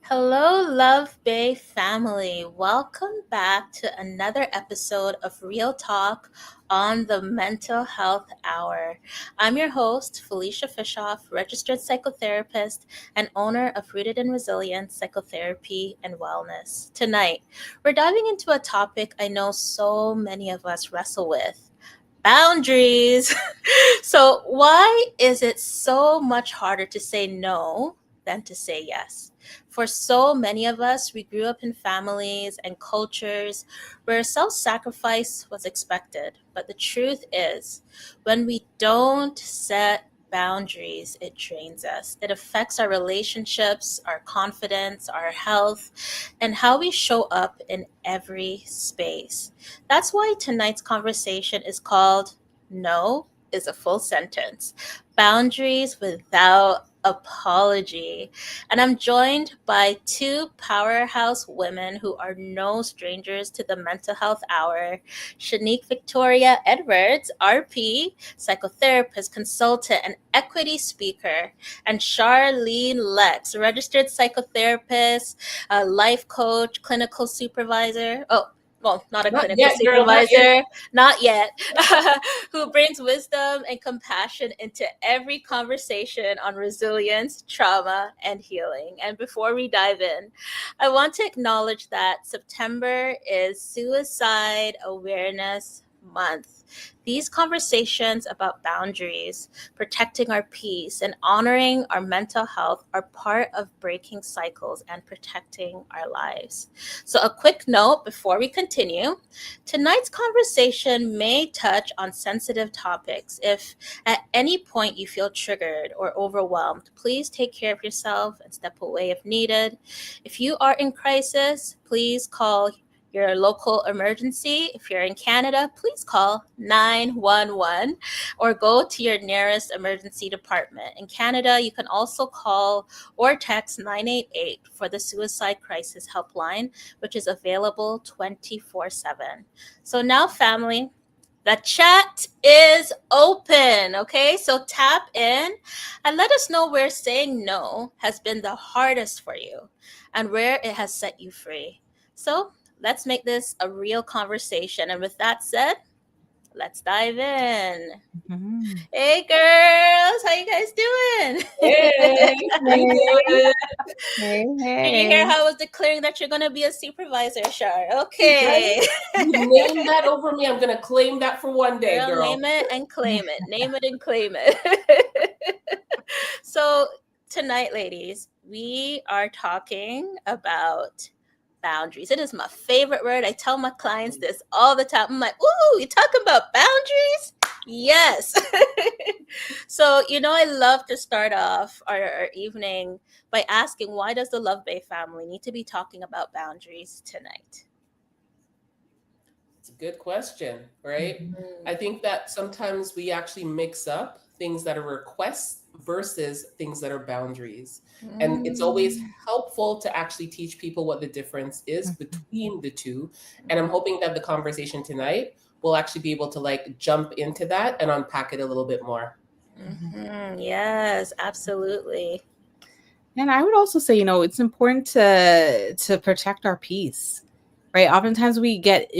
Hello, LuvBay family. Welcome back to another episode of Real Talk on the Mental Health Hour. I'm your host, Felicia Fischhoff, registered psychotherapist and owner of Rooted in Resilience Psychotherapy and Wellness. Tonight, we're diving into a topic I know so many of us wrestle with: boundaries. So, why is it so much harder to say no than to say yes? For so many of us, we grew up in families and cultures where self sacrifice was expected. But the truth is, when we don't set boundaries, it drains us. It affects our relationships, our confidence, our health, and how we show up in every space. That's why tonight's conversation is called No is a Full Sentence: Boundaries Without Apology. And I'm joined by two powerhouse women who are no strangers to the Mental Health Hour: Shanique Victoria Edwards, RP, psychotherapist, consultant, and equity speaker, and Charlene Lekx, registered psychotherapist, life coach, clinical supervisor. Not a Not clinical yet, girl, not yet. supervisor, not yet, who brings wisdom and compassion into every conversation on resilience, trauma, and healing. And before we dive in, I want to acknowledge that September is Suicide Awareness Month. These conversations about boundaries, protecting our peace, and honoring our mental health are part of breaking cycles and protecting our lives. So, a quick note before we continue: tonight's conversation may touch on sensitive topics. If at any point you feel triggered or overwhelmed, please take care of yourself and step away if needed. If you are in crisis, please call your local emergency. If you're in Canada, please call 911 or go to your nearest emergency department. In Canada, you can also call or text 988 for the Suicide Crisis Helpline, which is available 24/7. So now, family, the chat is open, okay? So tap in and let us know where saying no has been the hardest for you and where it has set you free. So let's make this a real conversation. And with that said, let's dive in. Mm-hmm. Hey girls, how you guys doing? Hey, I'm good. Hey, Did you hear hey. how I was declaring that you're gonna be a supervisor, Shar? Right? Okay. You name that over me. I'm gonna claim that for one day, Girl, girl. name it and claim it. Name it and claim it. So tonight, ladies, we are talking about boundaries. It is my favorite word. I tell my clients this all the time. I'm like, ooh, you talking about boundaries? Yes. So, I love to start off our evening by asking, why does the LuvBay family need to be talking about boundaries tonight? It's a good question, right? Mm, I think that sometimes we actually mix up things that are requests versus things that are boundaries. And it's always mm, helpful to actually teach people what the difference is between the two. And I'm hoping that the conversation tonight will actually be able to like jump into that and unpack it a little bit more. yes, absolutely. And I would also say, it's important to protect our peace, right? Oftentimes we get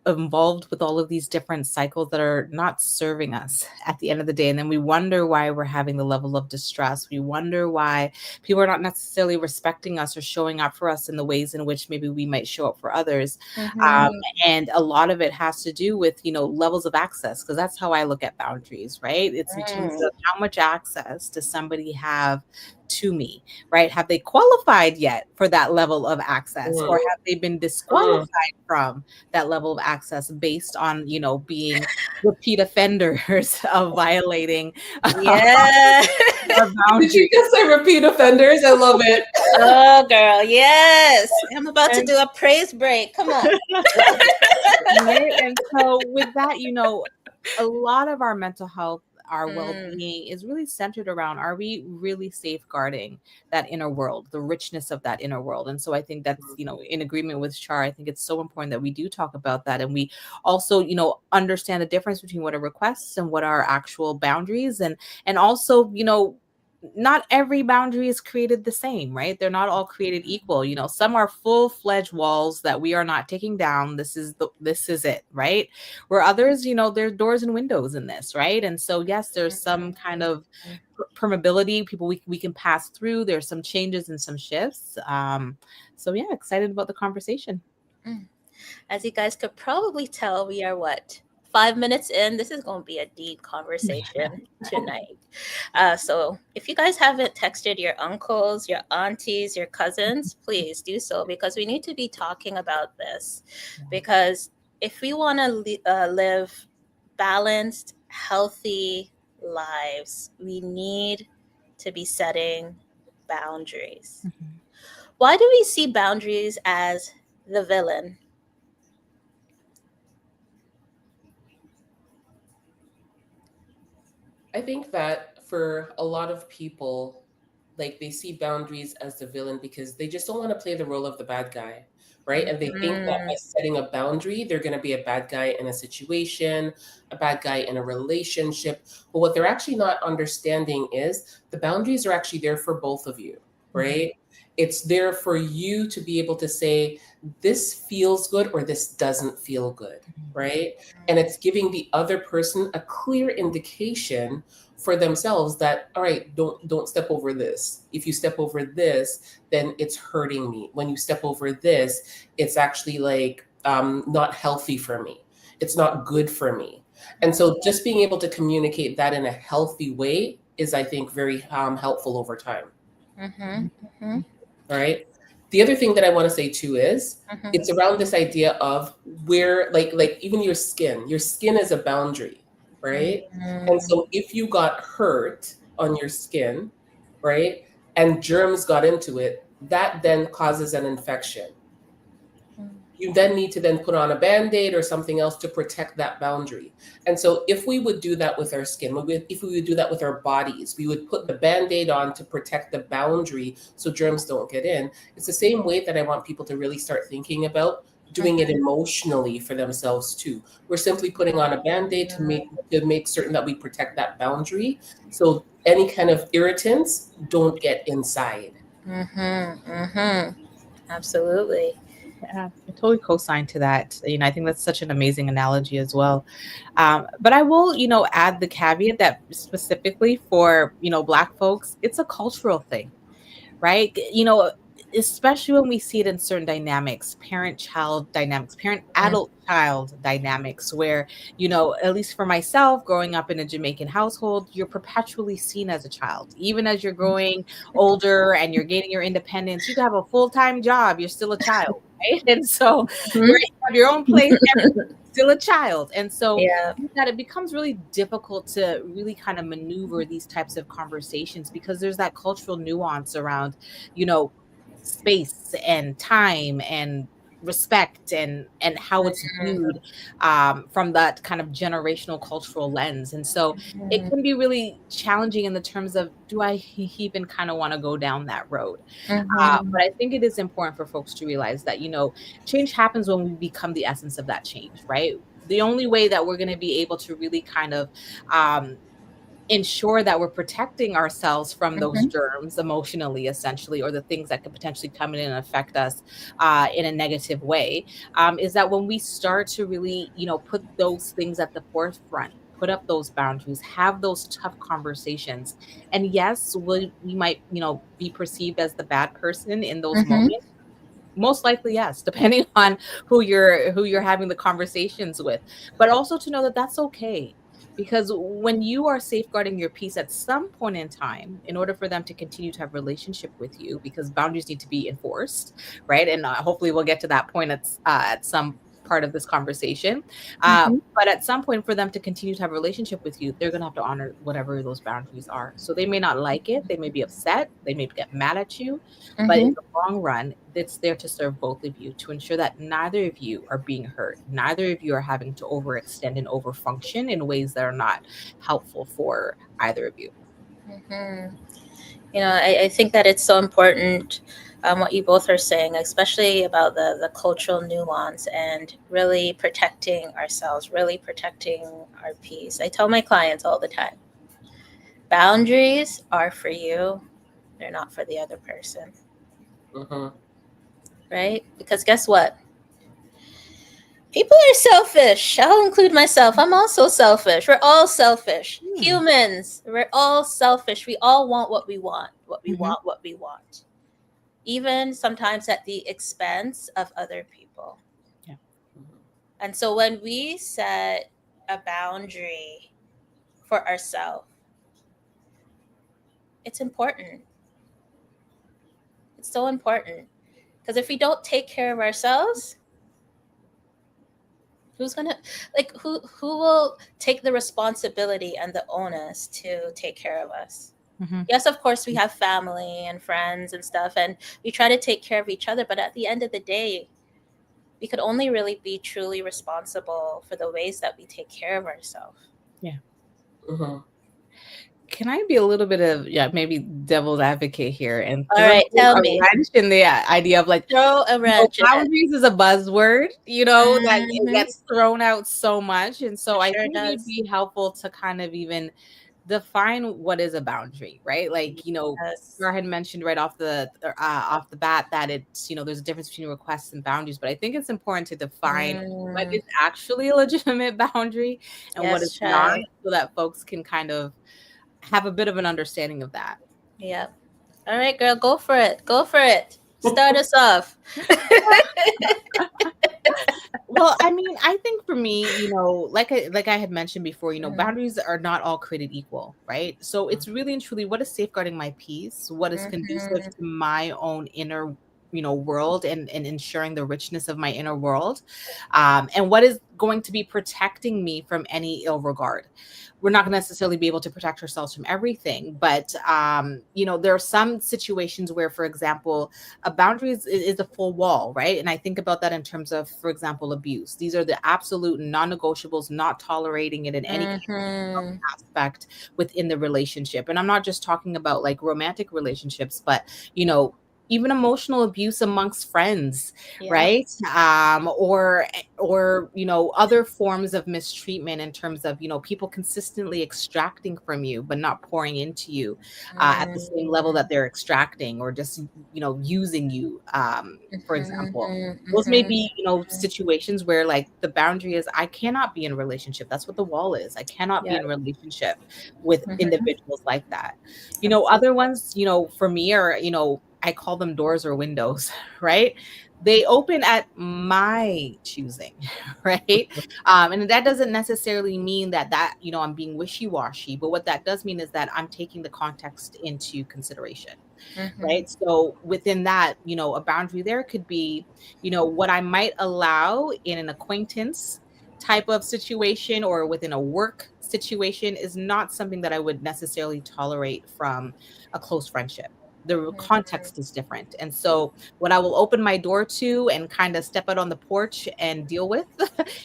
involved with all of these different cycles that are not serving us at the end of the day. And then we wonder why we're having the level of distress. We wonder why people are not necessarily respecting us or showing up for us in the ways in which maybe we might show up for others. Um, Mm-hmm. and a lot of it has to do with, levels of access, because that's how I look at boundaries, right? It's in terms Mm. of how much access does somebody have to me, right? Have they qualified yet for that level of access, or Mm, have they been mm. disqualified from that level of access based on, being repeat offenders of violating Yeah. our Did you boundaries? just say repeat offenders? I love it. Oh, girl. Yes. I'm about to And do a praise break. Come on. right. And so with that, a lot of our mental health, our Mm, well-being is really centered around, are we really safeguarding that inner world, the richness of that inner world? And so I think that's, in agreement with Char. I think it's so important that we do talk about that. And we also, understand the difference between what are requests and what are actual boundaries. And also, not every boundary is created the same, right? They're not all created equal. Some are full-fledged walls that we are not taking down. This is it, right? Where others, there's doors and windows in this, right? And so yes, there's some kind of permeability, people we can pass through. There's some changes and some shifts. So yeah, excited about the conversation. As you guys could probably tell, we are 5 minutes in. This is going to be a deep conversation tonight. So if you guys haven't texted your uncles, your aunties, your cousins, please do so, because we need to be talking about this. Because if we want to live balanced, healthy lives, we need to be setting boundaries. Why do we see boundaries as the villain? I think that for a lot of people, like they see boundaries as the villain because they just don't want to play the role of the bad guy, right? And they think that by setting a boundary, they're going to be a bad guy in a situation, a bad guy in a relationship. But what they're actually not understanding is the boundaries are actually there for both of you, right? It's there for you to be able to say, this feels good or this doesn't feel good, right? And it's giving the other person a clear indication for themselves that, all right, don't step over this. If you step over this, then it's hurting me. When you step over this, it's actually like not healthy for me. It's not good for me. And so just being able to communicate that in a healthy way is, I think, very helpful over time. All right. The other thing that I want to say too is it's around this idea of where, like even your skin is a boundary, right? And so if you got hurt on your skin, right, and germs got into it, that then causes an infection. You then need to then put on a Band-Aid or something else to protect that boundary. And so if we would do that with our skin, if we would do that with our bodies, we would put the Band-Aid on to protect the boundary so germs don't get in. It's the same way that I want people to really start thinking about doing it emotionally for themselves too. We're simply putting on a Band-Aid to make certain that we protect that boundary so any kind of irritants don't get inside. Absolutely. Yeah, I totally co-sign to that. I think that's such an amazing analogy as well. But I will, add the caveat that specifically for, Black folks, it's a cultural thing, right? Especially when we see it in certain dynamics, parent-child dynamics, parent-adult-child dynamics, where, at least for myself, growing up in a Jamaican household, you're perpetually seen as a child. Even as you're growing older and you're gaining your independence, you can have a full-time job, you're still a child, right? And so, right, you have your own place, still a child. And so that it becomes really difficult to really kind of maneuver these types of conversations because there's that cultural nuance around, space and time and respect and how it's viewed from that kind of generational cultural lens. And so it can be really challenging in the terms of, do I even kind of want to go down that road? But I think it is important for folks to realize that, change happens when we become the essence of that change, right? The only way that we're going to be able to really kind of ensure that we're protecting ourselves from those germs emotionally, essentially, or the things that could potentially come in and affect us in a negative way, is that when we start to really, put those things at the forefront, put up those boundaries, have those tough conversations. And yes, we might, be perceived as the bad person in those moments. Most likely, yes, depending on who you're having the conversations with. But also to know that that's okay. Because when you are safeguarding your peace at some point in time, in order for them to continue to have relationship with you, because boundaries need to be enforced, right? And hopefully we'll get to that point at some part of this conversation. But at some point, for them to continue to have a relationship with you, they're going to have to honor whatever those boundaries are. So they may not like it. They may be upset. They may get mad at you. But in the long run, it's there to serve both of you, to ensure that neither of you are being hurt. Neither of you are having to overextend and overfunction in ways that are not helpful for either of you. I think that it's so important what you both are saying, especially about the cultural nuance and really protecting ourselves, really protecting our peace. I tell my clients all the time, Boundaries are for you, they're not for the other person, Mm-hmm. right? Because guess what? People are selfish. I'll include myself. I'm also selfish. We're all selfish. Hmm. Humans, we're all selfish. We all want what we want, what we Hmm. want, what we want. Even sometimes at the expense of other people. Yeah. And so when we set a boundary for ourselves, it's important. It's so important. Because if we don't take care of ourselves, who's gonna who will take the responsibility and the onus to take care of us? Hmm. Yes, of course we have family and friends and stuff, and we try to take care of each other, but at the end of the day, we could only really be truly responsible for the ways that we take care of ourselves. Yeah. Mm-hmm. Can I be a little bit of maybe devil's advocate here and All throw right, tell a me. wrench in the idea of like, Throw a wrench in it. boundaries is a buzzword, that it Mm-hmm. gets thrown out so much. And so It I sure think it'd does. be helpful to kind of even define what is a boundary, right? Like, Yes. Gar had mentioned right off the bat that it's, there's a difference between requests and boundaries, but I think it's important to define what Mm, is actually a legitimate boundary and what is yes, not, try. so that folks can kind of have a bit of an understanding of that. Yep. All right, girl, go for it. Go for it. Start us off. Well, I mean, I think for me, like I had mentioned before, Mhm, boundaries are not all created equal, right? So it's really and truly what is safeguarding my peace, what is conducive mhm, to my own inner, world and ensuring the richness of my inner world, and what is going to be protecting me from any ill regard. We're not going to necessarily be able to protect ourselves from everything, but there are some situations where, for example, a boundary is a full wall, right? And I think about that in terms of, for example, abuse. These are the absolute non-negotiables, not tolerating it in any kind of mhm. aspect within the relationship. And I'm not just talking about like romantic relationships, but even emotional abuse amongst friends, Yep. right? Or other forms of mistreatment in terms of people consistently extracting from you but not pouring into you at the same level Mm, that they're extracting, or just using you, for mhm, example. Those may mhm, be situations where like the boundary is, I cannot be in a relationship. That's what the wall is. I cannot be in yep. a relationship with Mhm, individuals like that. Other absolutely. ones, for me, are, I call them doors or windows, right? They open at my choosing, right? And that doesn't necessarily mean that I'm being wishy-washy, but what that does mean is that I'm taking the context into consideration, Mhm, right? So within that, a boundary there could be, what I might allow in an acquaintance type of situation or within a work situation is not something that I would necessarily tolerate from a close friendship. The mhm, context is different. And so what I will open my door to and kind of step out on the porch and deal with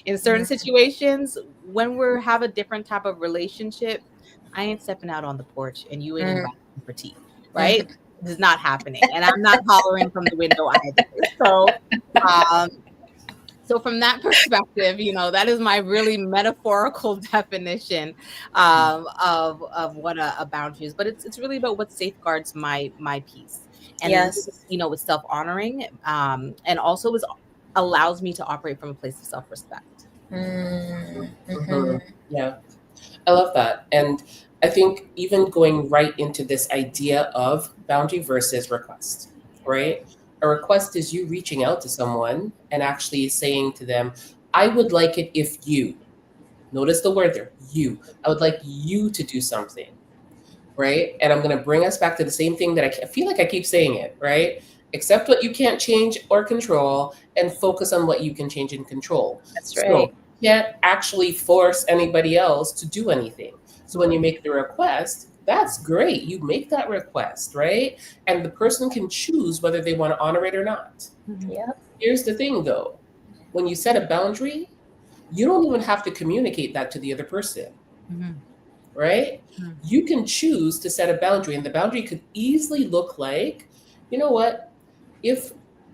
in certain mhm, situations, when we have a different type of relationship, I ain't stepping out on the porch and you ain't mhm, inviting me for tea, right? mhm. This is not happening. And I'm not hollering from the window either. So, um, so from that perspective, that is my really metaphorical definition of what a boundary is. But it's really about what safeguards my peace, and Yes. it's self honoring, and also is allows me to operate from a place of self respect. Mm, Mm-hmm. mhm, Yeah, I love that. And I think even going right into this idea of boundary versus request, right? A request is you reaching out to someone and actually saying to them, I would like it if you, notice the word there, you, I would like you to do something, right? And I'm going to bring us back to the same thing that I feel like I keep saying it, right? Accept what you can't change or control and focus on what you can change and control. that's So right. you can't actually force anybody else to do anything. So when you make the request, that's great. You make that request, right? And the person can choose whether they want to honor it or not. Mhm. Yep. Here's the thing though, when you set a boundary, you don't even have to communicate that to the other person, Mhm. right? Mhm. You can choose to set a boundary, and the boundary could easily look like, you know what, if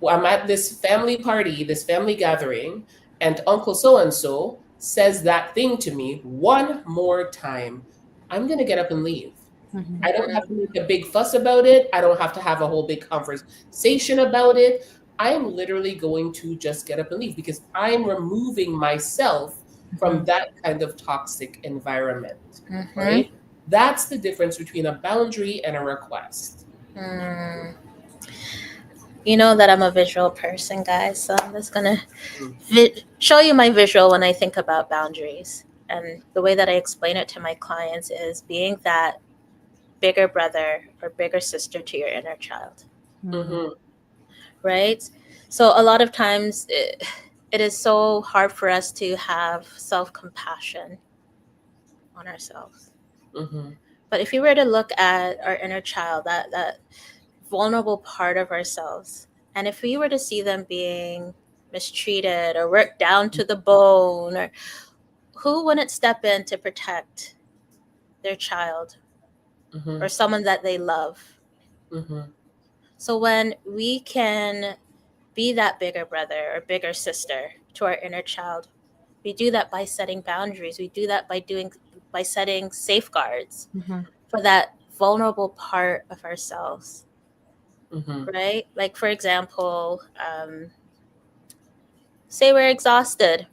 I'm at this family party, this family gathering, and Uncle so and so says that thing to me one more time, I'm going to get up and leave. Mhm. I don't have to make a big fuss about it. I don't have to have a whole big conversation about it. I am literally going to just get up and leave because I am removing myself from that kind of toxic environment, right? That's the difference between a boundary and a request. Mm. You know that I'm a visual person, guys, so I'm just gonna show you my visual when I think about boundaries. And the way that I explain it to my clients is being that bigger brother or bigger sister to your inner child, Mm-hmm. right? So a lot of times it is so hard for us to have self-compassion on ourselves. Mm-hmm. But if you were to look at our inner child, that vulnerable part of ourselves, and if we were to see them being mistreated or worked down to the bone, or who wouldn't step in to protect their child Mm-hmm. or someone that they love? Mm-hmm. So when we can be that bigger brother or bigger sister to our inner child, we do that by setting boundaries. We do that by setting safeguards for that vulnerable part of ourselves, Mm-hmm. right? Like, for example, say we're exhausted.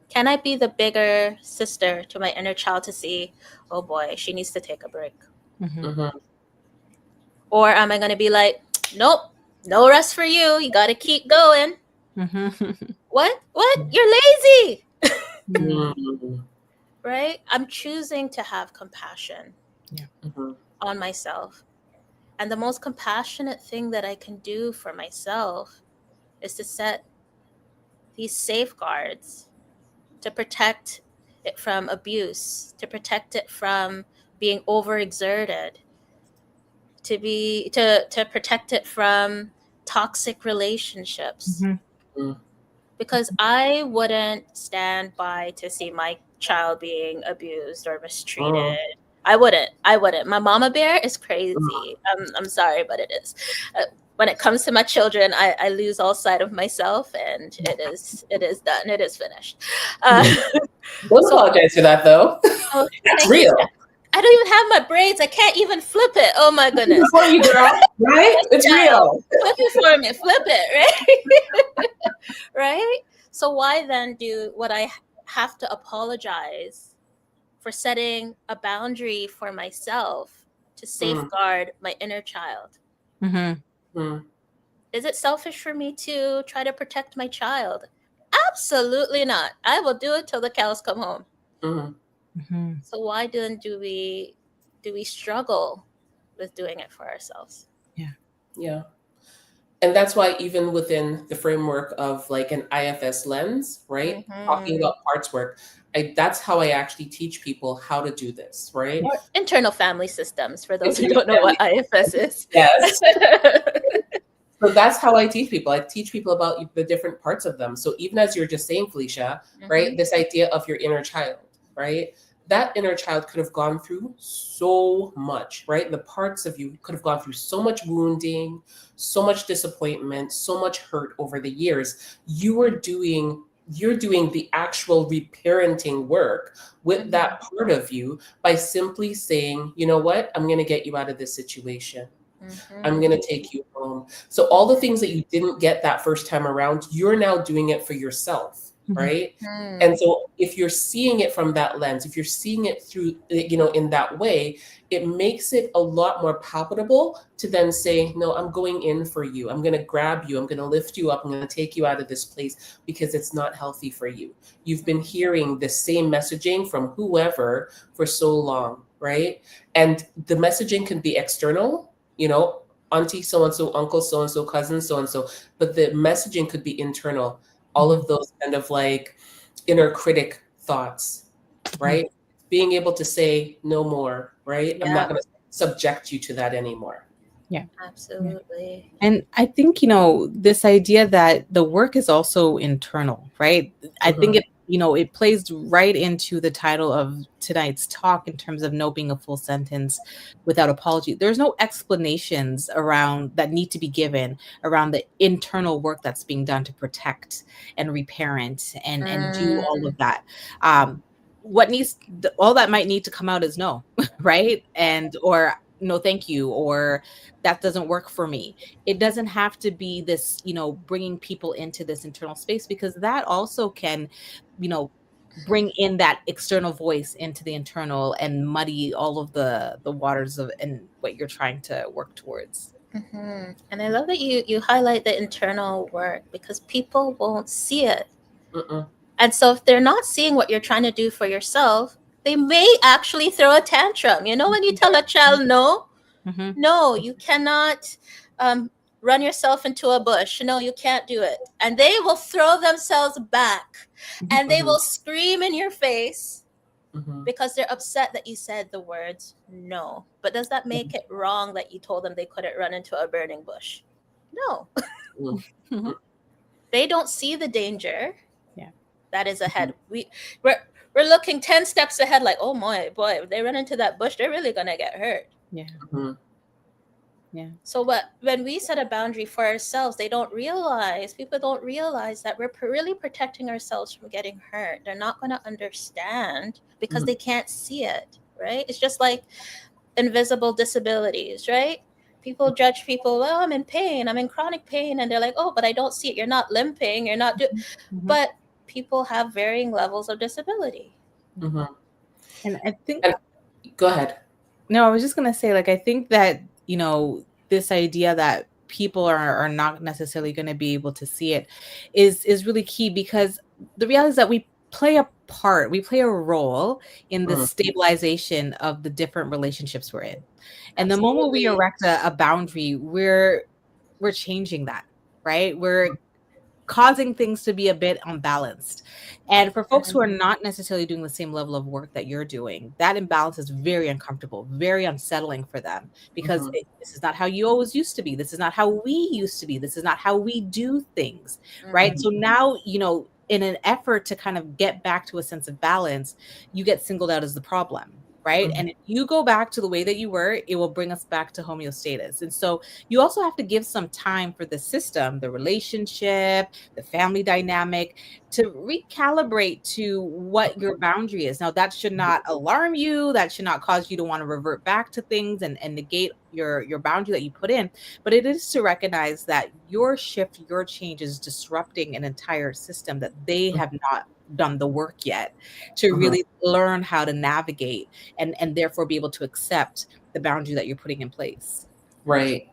Can I be the bigger sister to my inner child to see, oh boy, she needs to take a break? Mm-hmm. Or am I going to be like, nope, no rest for you. You got to keep going. What? You're lazy. Mm-hmm. Right? I'm choosing to have compassion Mm-hmm. on myself. And the most compassionate thing that I can do for myself is to set these safeguards to protect it from abuse, to protect it from being overexerted, to protect it from toxic relationships. Because I wouldn't stand by to see my child being abused or mistreated. I wouldn't. My mama bear is crazy. I'm sorry, but it is. When it comes to my children, I lose all sight of myself, and it is done. It is finished. Don't apologize for that, though. Oh, That's thank you. real. I don't even have my braids. I can't even flip it. Oh my goodness. For you, girl. Right? It's real. Flip it for me. Flip it, right? Right? So why then would I have to apologize for setting a boundary for myself to safeguard my inner child? Is it selfish for me to try to protect my child? Absolutely not. I will do it till the cows come home. So why then do we struggle with doing it for ourselves? Yeah. And that's why even within the framework of like an IFS lens, right? Talking about parts work, that's how I actually teach people how to do this, right? Or internal family systems, for those who don't know what IFS is. Yes. So that's how I teach people. I teach people about the different parts of them. So even as you're just saying, Felicia, right? This idea of your inner child, right? That inner child could have gone through so much, right? The parts of you could have gone through so much wounding, so much disappointment, so much hurt over the years. You're doing the actual reparenting work with that part of you by simply saying, you know what, I'm going to get you out of this situation. I'm going to take you home. So all the things that you didn't get that first time around, you're now doing it for yourself, right? And so if you're seeing it from that lens, if you're seeing it through, in that way, it makes it a lot more palpable to then say, no, I'm going in for you. I'm going to grab you. I'm going to lift you up. I'm going to take you out of this place because it's not healthy for you. You've been hearing the same messaging from whoever for so long, right? And the messaging can be external, auntie so-and-so, uncle so-and-so, cousin so-and-so, but the messaging could be internal. All of those kind of like inner critic thoughts, right? Being able to say no more, right? I'm not going to subject you to that anymore. Yeah. Absolutely. And I think, this idea that the work is also internal, right? I think it plays right into the title of tonight's talk in terms of no being a full sentence without apology. There's no explanations around that need to be given around the internal work that's being done to protect and reparent and do all of that. all that might need to come out is no, right? And or no thank you, or that doesn't work for me. It doesn't have to be this, bringing people into this internal space, because that also can, bring in that external voice into the internal and muddy all of the waters of and what you're trying to work towards. And I love that you highlight the internal work, because people won't see it. And so if they're not seeing what you're trying to do for yourself, they may actually throw a tantrum. When you tell a child no, no, you cannot run yourself into a bush. No, you can't do it. And they will throw themselves back and they will scream in your face because they're upset that you said the words no. But does that make it wrong that you told them they couldn't run into a burning bush? No. They don't see the danger that is ahead. We're looking 10 steps ahead, like, oh my boy, if they run into that bush, they're really gonna get hurt. So when we set a boundary for ourselves, people don't realize that we're really protecting ourselves from getting hurt. They're not going to understand because they can't see it, right? It's just like invisible disabilities, right? People judge people, well, I'm in pain, I'm in chronic pain, and they're like, oh, but I don't see it. You're not limping, you're not but people have varying levels of disability. And I think go ahead. No, I was just going to say, I think that, this idea that people are not necessarily going to be able to see it is really key, because the reality is that we play a part, we play a role in the stabilization of the different relationships we're in. And the moment we erect a boundary, we're changing that, right? We're causing things to be a bit unbalanced. And for folks who are not necessarily doing the same level of work that you're doing, that imbalance is very uncomfortable, very unsettling for them, because this is not how you always used to be. This is not how we used to be. This is not how we do things, right? So now, in an effort to kind of get back to a sense of balance, you get singled out as the problem, right? And if you go back to the way that you were, it will bring us back to homeostasis. And so you also have to give some time for the system, the relationship, the family dynamic, to recalibrate to what your boundary is. Now, that should not alarm you. That should not cause you to want to revert back to things and negate your boundary that you put in. But it is to recognize that your shift, your change is disrupting an entire system that they have not done the work yet to really learn how to navigate and therefore be able to accept the boundary that you're putting in place. Right.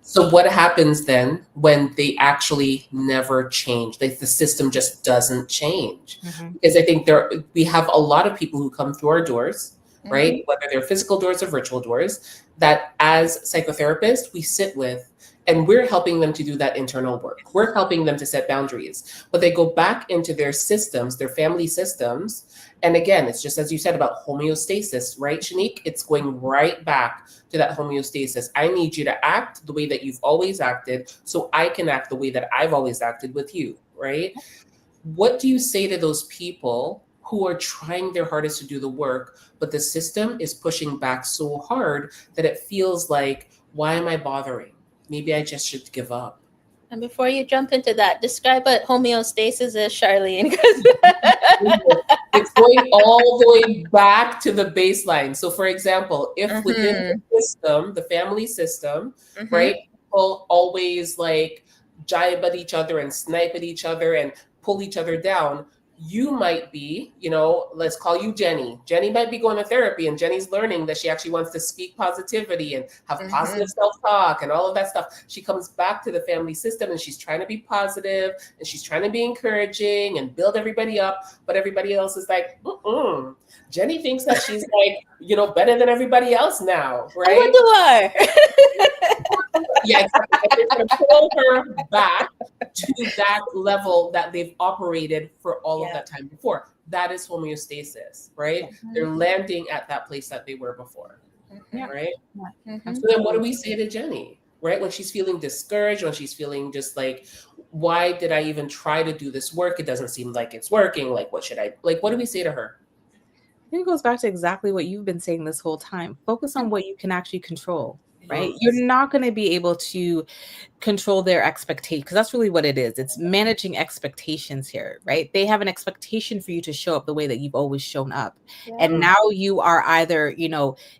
So what happens then when they actually never change? The system just doesn't change. Because I think we have a lot of people who come through our doors, right? Whether they're physical doors or virtual doors, that as psychotherapists we sit with, and we're helping them to do that internal work. We're helping them to set boundaries, but they go back into their systems, their family systems. And again, it's just as you said about homeostasis, right, Shanique? It's going right back to that homeostasis. I need you to act the way that you've always acted so I can act the way that I've always acted with you, right? What do you say to those people who are trying their hardest to do the work, but the system is pushing back so hard that it feels like, why am I bothering? Maybe I just should give up. And before you jump into that, describe what homeostasis is, Charlene. It's going all the way back to the baseline. So for example, if within the system, the family system, right, people always jibe at each other and snipe at each other and pull each other down, you might be, let's call you Jenny. Jenny might be going to therapy, and Jenny's learning that she actually wants to speak positivity and have positive self-talk and all of that stuff. She comes back to the family system and she's trying to be positive and she's trying to be encouraging and build everybody up. But everybody else is like, Jenny thinks that she's better than everybody else now, right? What do I? Yeah, exactly. And they're going to pull her back to that level that they've operated for all of that time before. That is homeostasis, right? They're landing at that place that they were before, right? So then what do we say to Jenny, right? When she's feeling discouraged, when she's feeling just why did I even try to do this work? It doesn't seem like it's working. What do we say to her? I think it goes back to exactly what you've been saying this whole time. Focus on what you can actually control. right? You're not going to be able to control their expectation, because that's really what it is. It's managing expectations here, right? They have an expectation for you to show up the way that you've always shown up. And now you are either,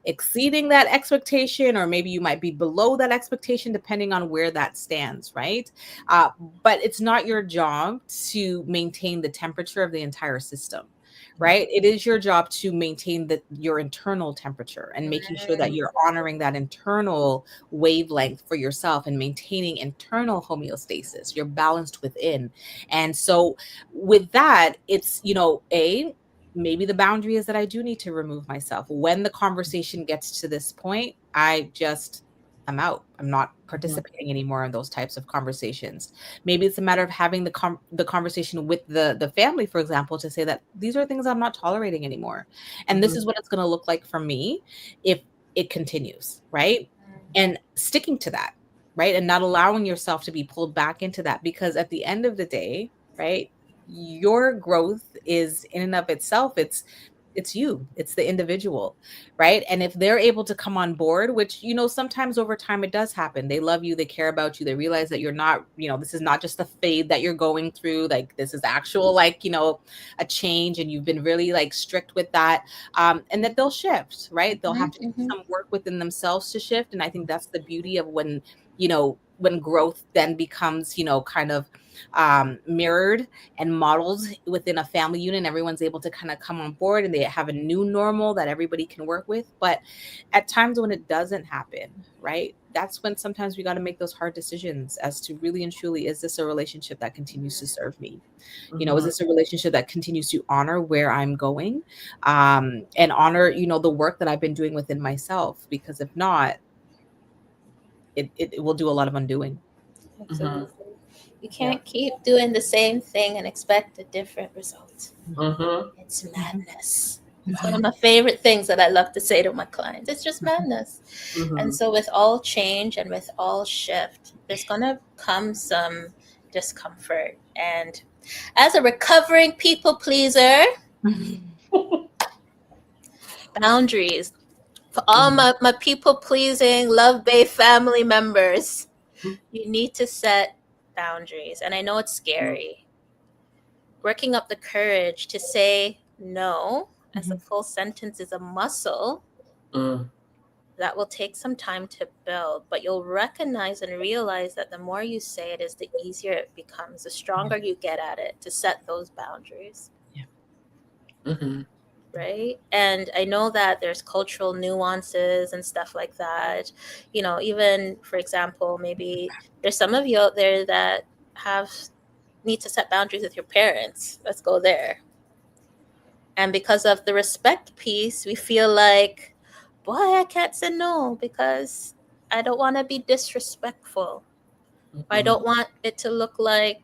exceeding that expectation, or maybe you might be below that expectation, depending on where that stands, right? But it's not your job to maintain the temperature of the entire system. Right? It is your job to maintain your internal temperature and making sure that you're honoring that internal wavelength for yourself and maintaining internal homeostasis. You're balanced within. And so with that, it's, maybe the boundary is that I do need to remove myself. When the conversation gets to this point, I'm out. I'm not participating anymore in those types of conversations. Maybe it's a matter of having the conversation with the family, for example, to say that these are things I'm not tolerating anymore. And this is what it's going to look like for me if it continues, right? And sticking to that, right? And not allowing yourself to be pulled back into that, because at the end of the day, right, your growth is in and of itself, it's you, it's the individual, right? And if they're able to come on board, which, sometimes over time it does happen. They love you, they care about you, they realize that you're not, this is not just a fade that you're going through, like this is actual, like, a change, and you've been really like strict with that, and that they'll shift, right? They'll have to do some work within themselves to shift. And I think that's the beauty of when growth then becomes, kind of mirrored and modeled within a family unit, and everyone's able to kind of come on board and they have a new normal that everybody can work with. But at times when it doesn't happen, right, that's when sometimes we got to make those hard decisions as to really and truly, is this a relationship that continues to serve me? Is this a relationship that continues to honor where I'm going, and honor, the work that I've been doing within myself? Because if not, it will do a lot of undoing. Absolutely. You can't keep doing the same thing and expect a different result. It's madness. It's one of my favorite things that I love to say to my clients. It's just madness. And so with all change and with all shift, there's going to come some discomfort. And as a recovering people pleaser, boundaries. For all my people-pleasing LuvBay family members, you need to set boundaries. And I know it's scary. Working up the courage to say no as a full sentence is a muscle that will take some time to build. But you'll recognize and realize that the more you say it is, the easier it becomes, the stronger you get at it to set those boundaries. Right? And I know that there's cultural nuances and stuff like that. Even, for example, maybe there's some of you out there that need to set boundaries with your parents. Let's go there. And because of the respect piece, we feel like, boy, I can't say no because I don't want to be disrespectful. I don't want it to look like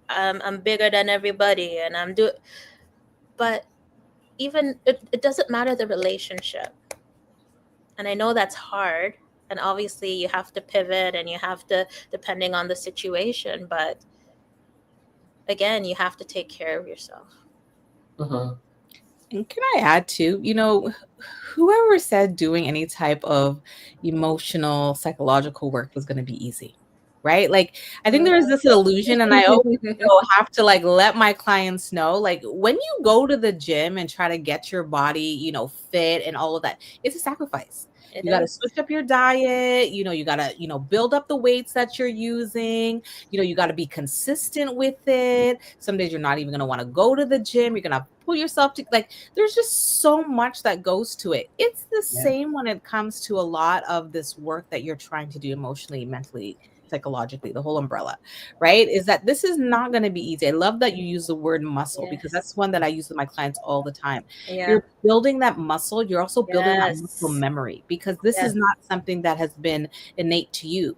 I'm bigger than everybody and I'm doing. But even it doesn't matter the relationship. And I know that's hard. And obviously you have to pivot and you have to, depending on the situation. But again, you have to take care of yourself. And can I add too, whoever said doing any type of emotional, psychological work was going to be easy, right? Like, I think there is this illusion, and I always have to like let my clients know, like, when you go to the gym and try to get your body, fit and all of that, it's a sacrifice. You got to switch up your diet. You got to, build up the weights that you're using. You got to be consistent with it. Some days you're not even going to want to go to the gym. You're going to pull yourself to, like, there's just so much that goes to it. It's the same when it comes to a lot of this work that you're trying to do emotionally, mentally, psychologically, the whole umbrella, right? Is that this is not going to be easy. I love that you use the word muscle because that's one that I use with my clients all the time. You're building that muscle. You're also building that muscle memory, because this is not something that has been innate to you.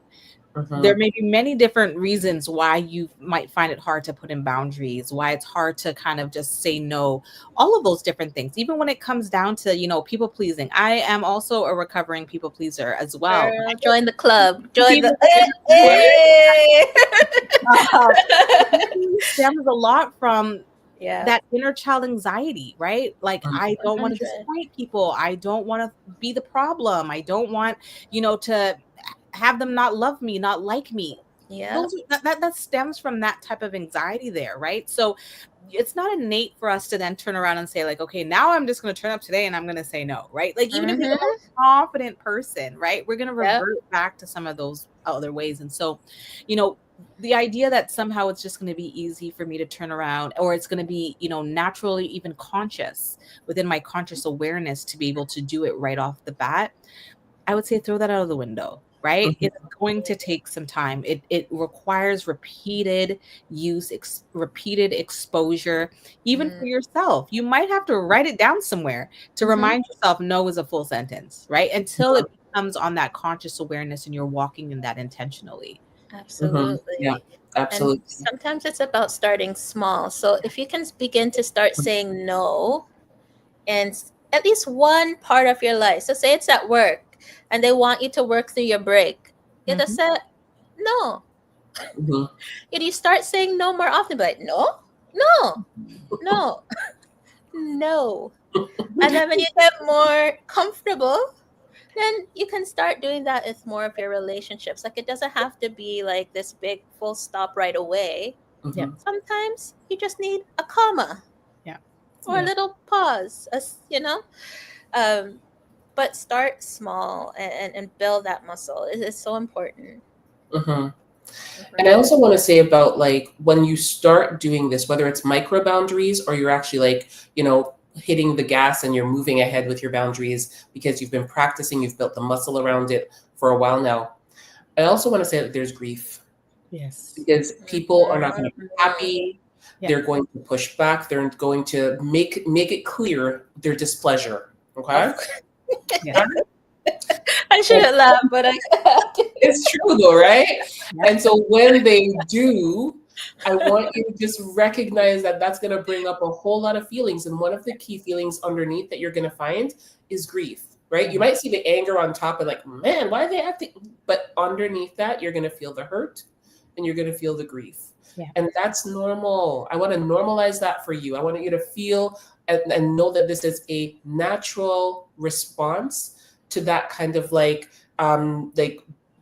There may be many different reasons why you might find it hard to put in boundaries, why it's hard to kind of just say no, all of those different things. Even when it comes down to, people pleasing. I am also a recovering people pleaser as well. Girl, join the club. Stems a lot from Yeah. that inner child anxiety, right? Like, I don't want to 100. disappoint people. I don't want to be the problem. I don't want, to have them not love me, not like me. Yeah. That stems from that type of anxiety there, right? So it's not innate for us to then turn around and say, like, okay, now I'm just going to turn up today and I'm going to say no, right? Like, even if you're the most Mm-hmm. confident person, right, we're going to Yep. revert back to some of those other ways. And so, you know, the idea that somehow it's just going to be easy for me to turn around, or it's going to be, naturally even conscious within my conscious awareness to be able to do it right off the bat, I would say throw that out of the window, right? Mhm. It's going to take some time. It requires repeated use, repeated exposure, even for yourself. You might have to write it down somewhere to Mm-hmm. remind yourself no is a full sentence, right? Until it becomes on that conscious awareness and you're walking in that intentionally. Yeah, Absolutely. And absolutely. sometimes it's about starting small. So if you can begin to start saying no in at least one part of your life. So say it's at work and they want you to work through your break. You just Mhm. say no. Mhm. And you start saying no more often, but like, no, no, no, no. And then when you get more comfortable, then you can start doing that with more of your relationships. Like it doesn't have to be like this big full stop right away. Yeah. Mhm. Sometimes you just need a comma Yeah. or a Yeah. little pause, as you know. Um, but start small and build that muscle. It is so important. Mhm. And I Mhm. also want to say about like when you start doing this, whether it's micro boundaries or you're actually like, hitting the gas and you're moving ahead with your boundaries because you've been practicing, you've built the muscle around it for a while now. I also want to say that there's grief Yes. because people are not going to be Mhm. happy. Yeah. They're going to push back. They're going to make it clear their displeasure. Okay. Of course. Yeah. I shouldn't laugh, but I It's true though, right? Yeah. And so when they do, I want you to just recognize that that's going to bring up a whole lot of feelings. And one of the key feelings underneath that you're going to find is grief, right? You Right. might see the anger on top of like, man, why are they acting? But underneath that, you're going to feel the hurt and you're going to feel the grief. Yeah. And that's normal. I want to normalize that for you. I want you to feel and know that this is a natural response to that kind of like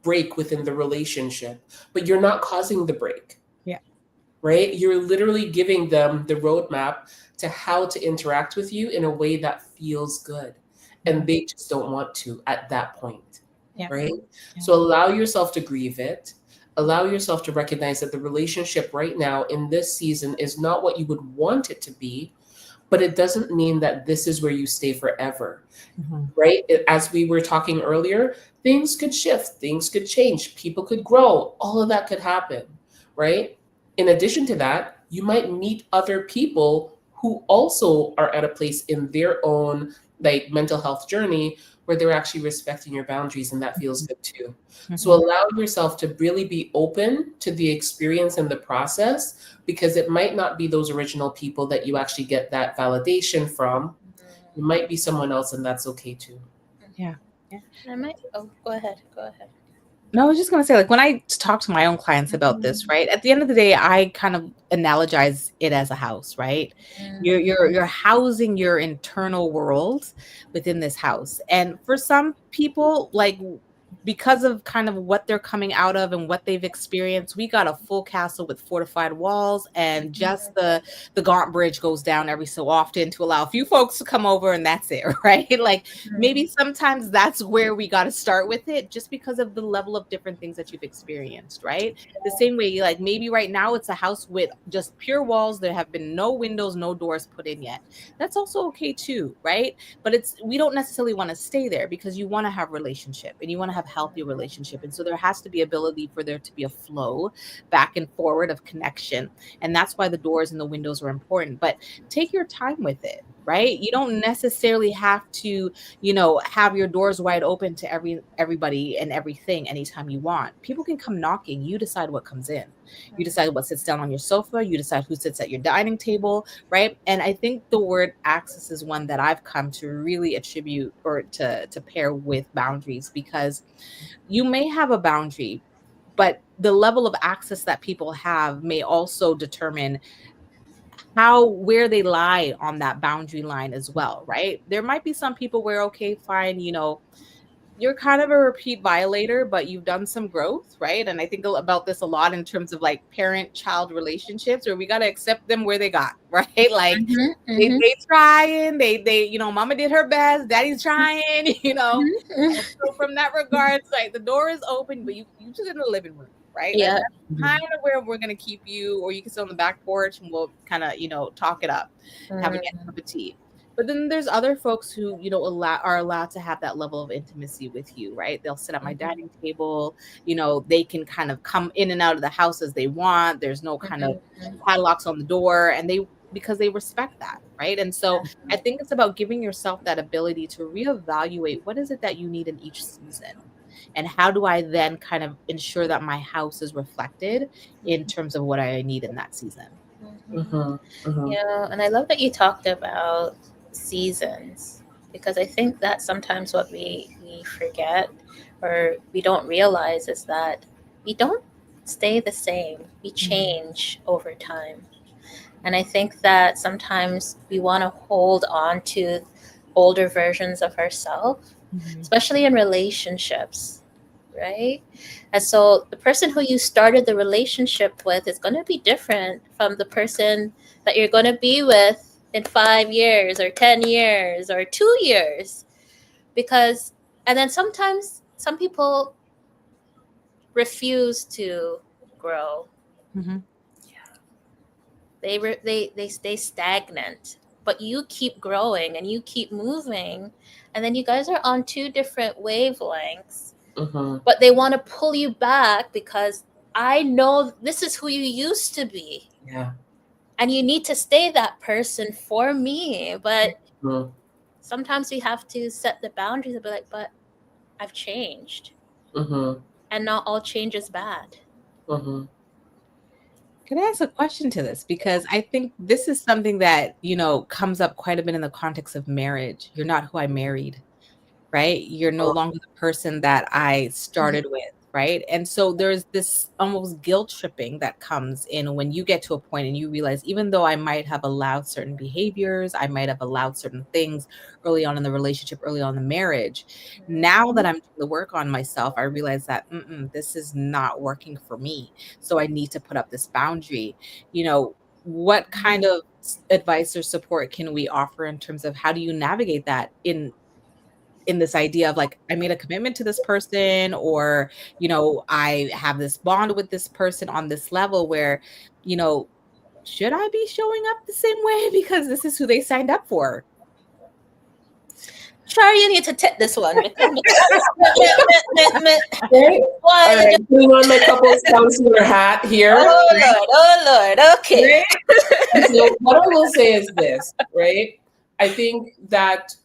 break within the relationship, but you're not causing the break, Yeah. right? You're literally giving them the roadmap to how to interact with you in a way that feels good. And Mhm. they just don't want to at that point, Yeah. right? Yeah. So allow yourself to grieve it. Allow yourself to recognize that the relationship right now in this season is not what you would want it to be, but it doesn't mean that this is where you stay forever, Mhm. right? As we were talking earlier, things could shift, things could change, people could grow, all of that could happen, right? In addition to that, you might meet other people who also are at a place in their own like mental health journey where they're actually respecting your boundaries, and that feels good too. So Mhm. allow yourself to really be open to the experience and the process, because it might not be those original people that you actually get that validation from. It might be someone else, and that's okay too. Yeah. Yeah. I might. Oh, go ahead. Go ahead. No, I was just gonna say, like, when I talk to my own clients about this, right? At the end of the day, I kind of analogize it as a house, right? You're housing your internal world within this house. And for some people, like, because of kind of what they're coming out of and what they've experienced, we got a full castle with fortified walls, and just the gaunt bridge goes down every so often to allow a few folks to come over, and that's it, right? Like, maybe sometimes that's where we got to start with it, just because of the level of different things that you've experienced, right? The same way, like, maybe right now it's a house with just pure walls. There have been no windows, no doors put in yet. That's also okay too, right? But it's, we don't necessarily want to stay there, because you want to have relationship and you want to have healthy relationship. And so there has to be ability for there to be a flow back and forward of connection. And that's why the doors and the windows are important. But take your time with it, right? You don't necessarily have to, have your doors wide open to everybody and everything anytime you want. People can come knocking. You decide what comes in. You decide what sits down on your sofa. You decide who sits at your dining table, right? And I think the word access is one that I've come to really attribute, or to pair with boundaries, because you may have a boundary, but the level of access that people have may also determine where they lie on that boundary line as well, right? There might be some people where, okay, fine, you're kind of a repeat violator, but you've done some growth, right? And I think about this a lot in terms of like parent-child relationships, where we got to accept them where they got, right? Like they trying, they mama did her best, daddy's trying, And so from that regards, like the door is open, but you just in the living room, right? Yeah. That's kind of where we're gonna keep you, or you can sit on the back porch and we'll kind of talk it up, have a cup of tea. But then there's other folks who, are allowed to have that level of intimacy with you, right? They'll sit at my dining table, they can kind of come in and out of the house as they want. There's no kind of padlocks on the door, and because they respect that, right? And so I think it's about giving yourself that ability to reevaluate what is it that you need in each season. And how do I then kind of ensure that my house is reflected in terms of what I need in that season? Yeah, and I love that you talked about seasons, because I think that sometimes what we forget or we don't realize is that we don't stay the same. We change over time. And I think that sometimes we want to hold on to older versions of ourselves, especially in relationships, right? And so the person who you started the relationship with is going to be different from the person that you're going to be with in 5 years or 10 years or 2 years. And then sometimes some people refuse to grow. They stay stagnant, but you keep growing and you keep moving, and then you guys are on two different wavelengths. But they want to pull you back because I know this is who you used to be. Yeah. And you need to stay that person for me. But sometimes we have to set the boundaries and be like, but I've changed. And not all change is bad. Can I ask a question to this? Because I think this is something that, comes up quite a bit in the context of marriage. You're not who I married, right? You're no longer the person that I started with, right? And so there's this almost guilt tripping that comes in when you get to a point and you realize, even though I might have allowed certain behaviors, I might have allowed certain things early on in the relationship, early on in the marriage, now that I'm doing the work on myself, I realize that this is not working for me. So I need to put up this boundary. What kind of advice or support can we offer in terms of how do you navigate that in this idea of like, I made a commitment to this person, or, I have this bond with this person on this level where, should I be showing up the same way because this is who they signed up for? Char, you need to tip this one. Right? All right, putting on my couples counselor hat here. Oh Lord, okay. Right? So what I will say is this, right? I think that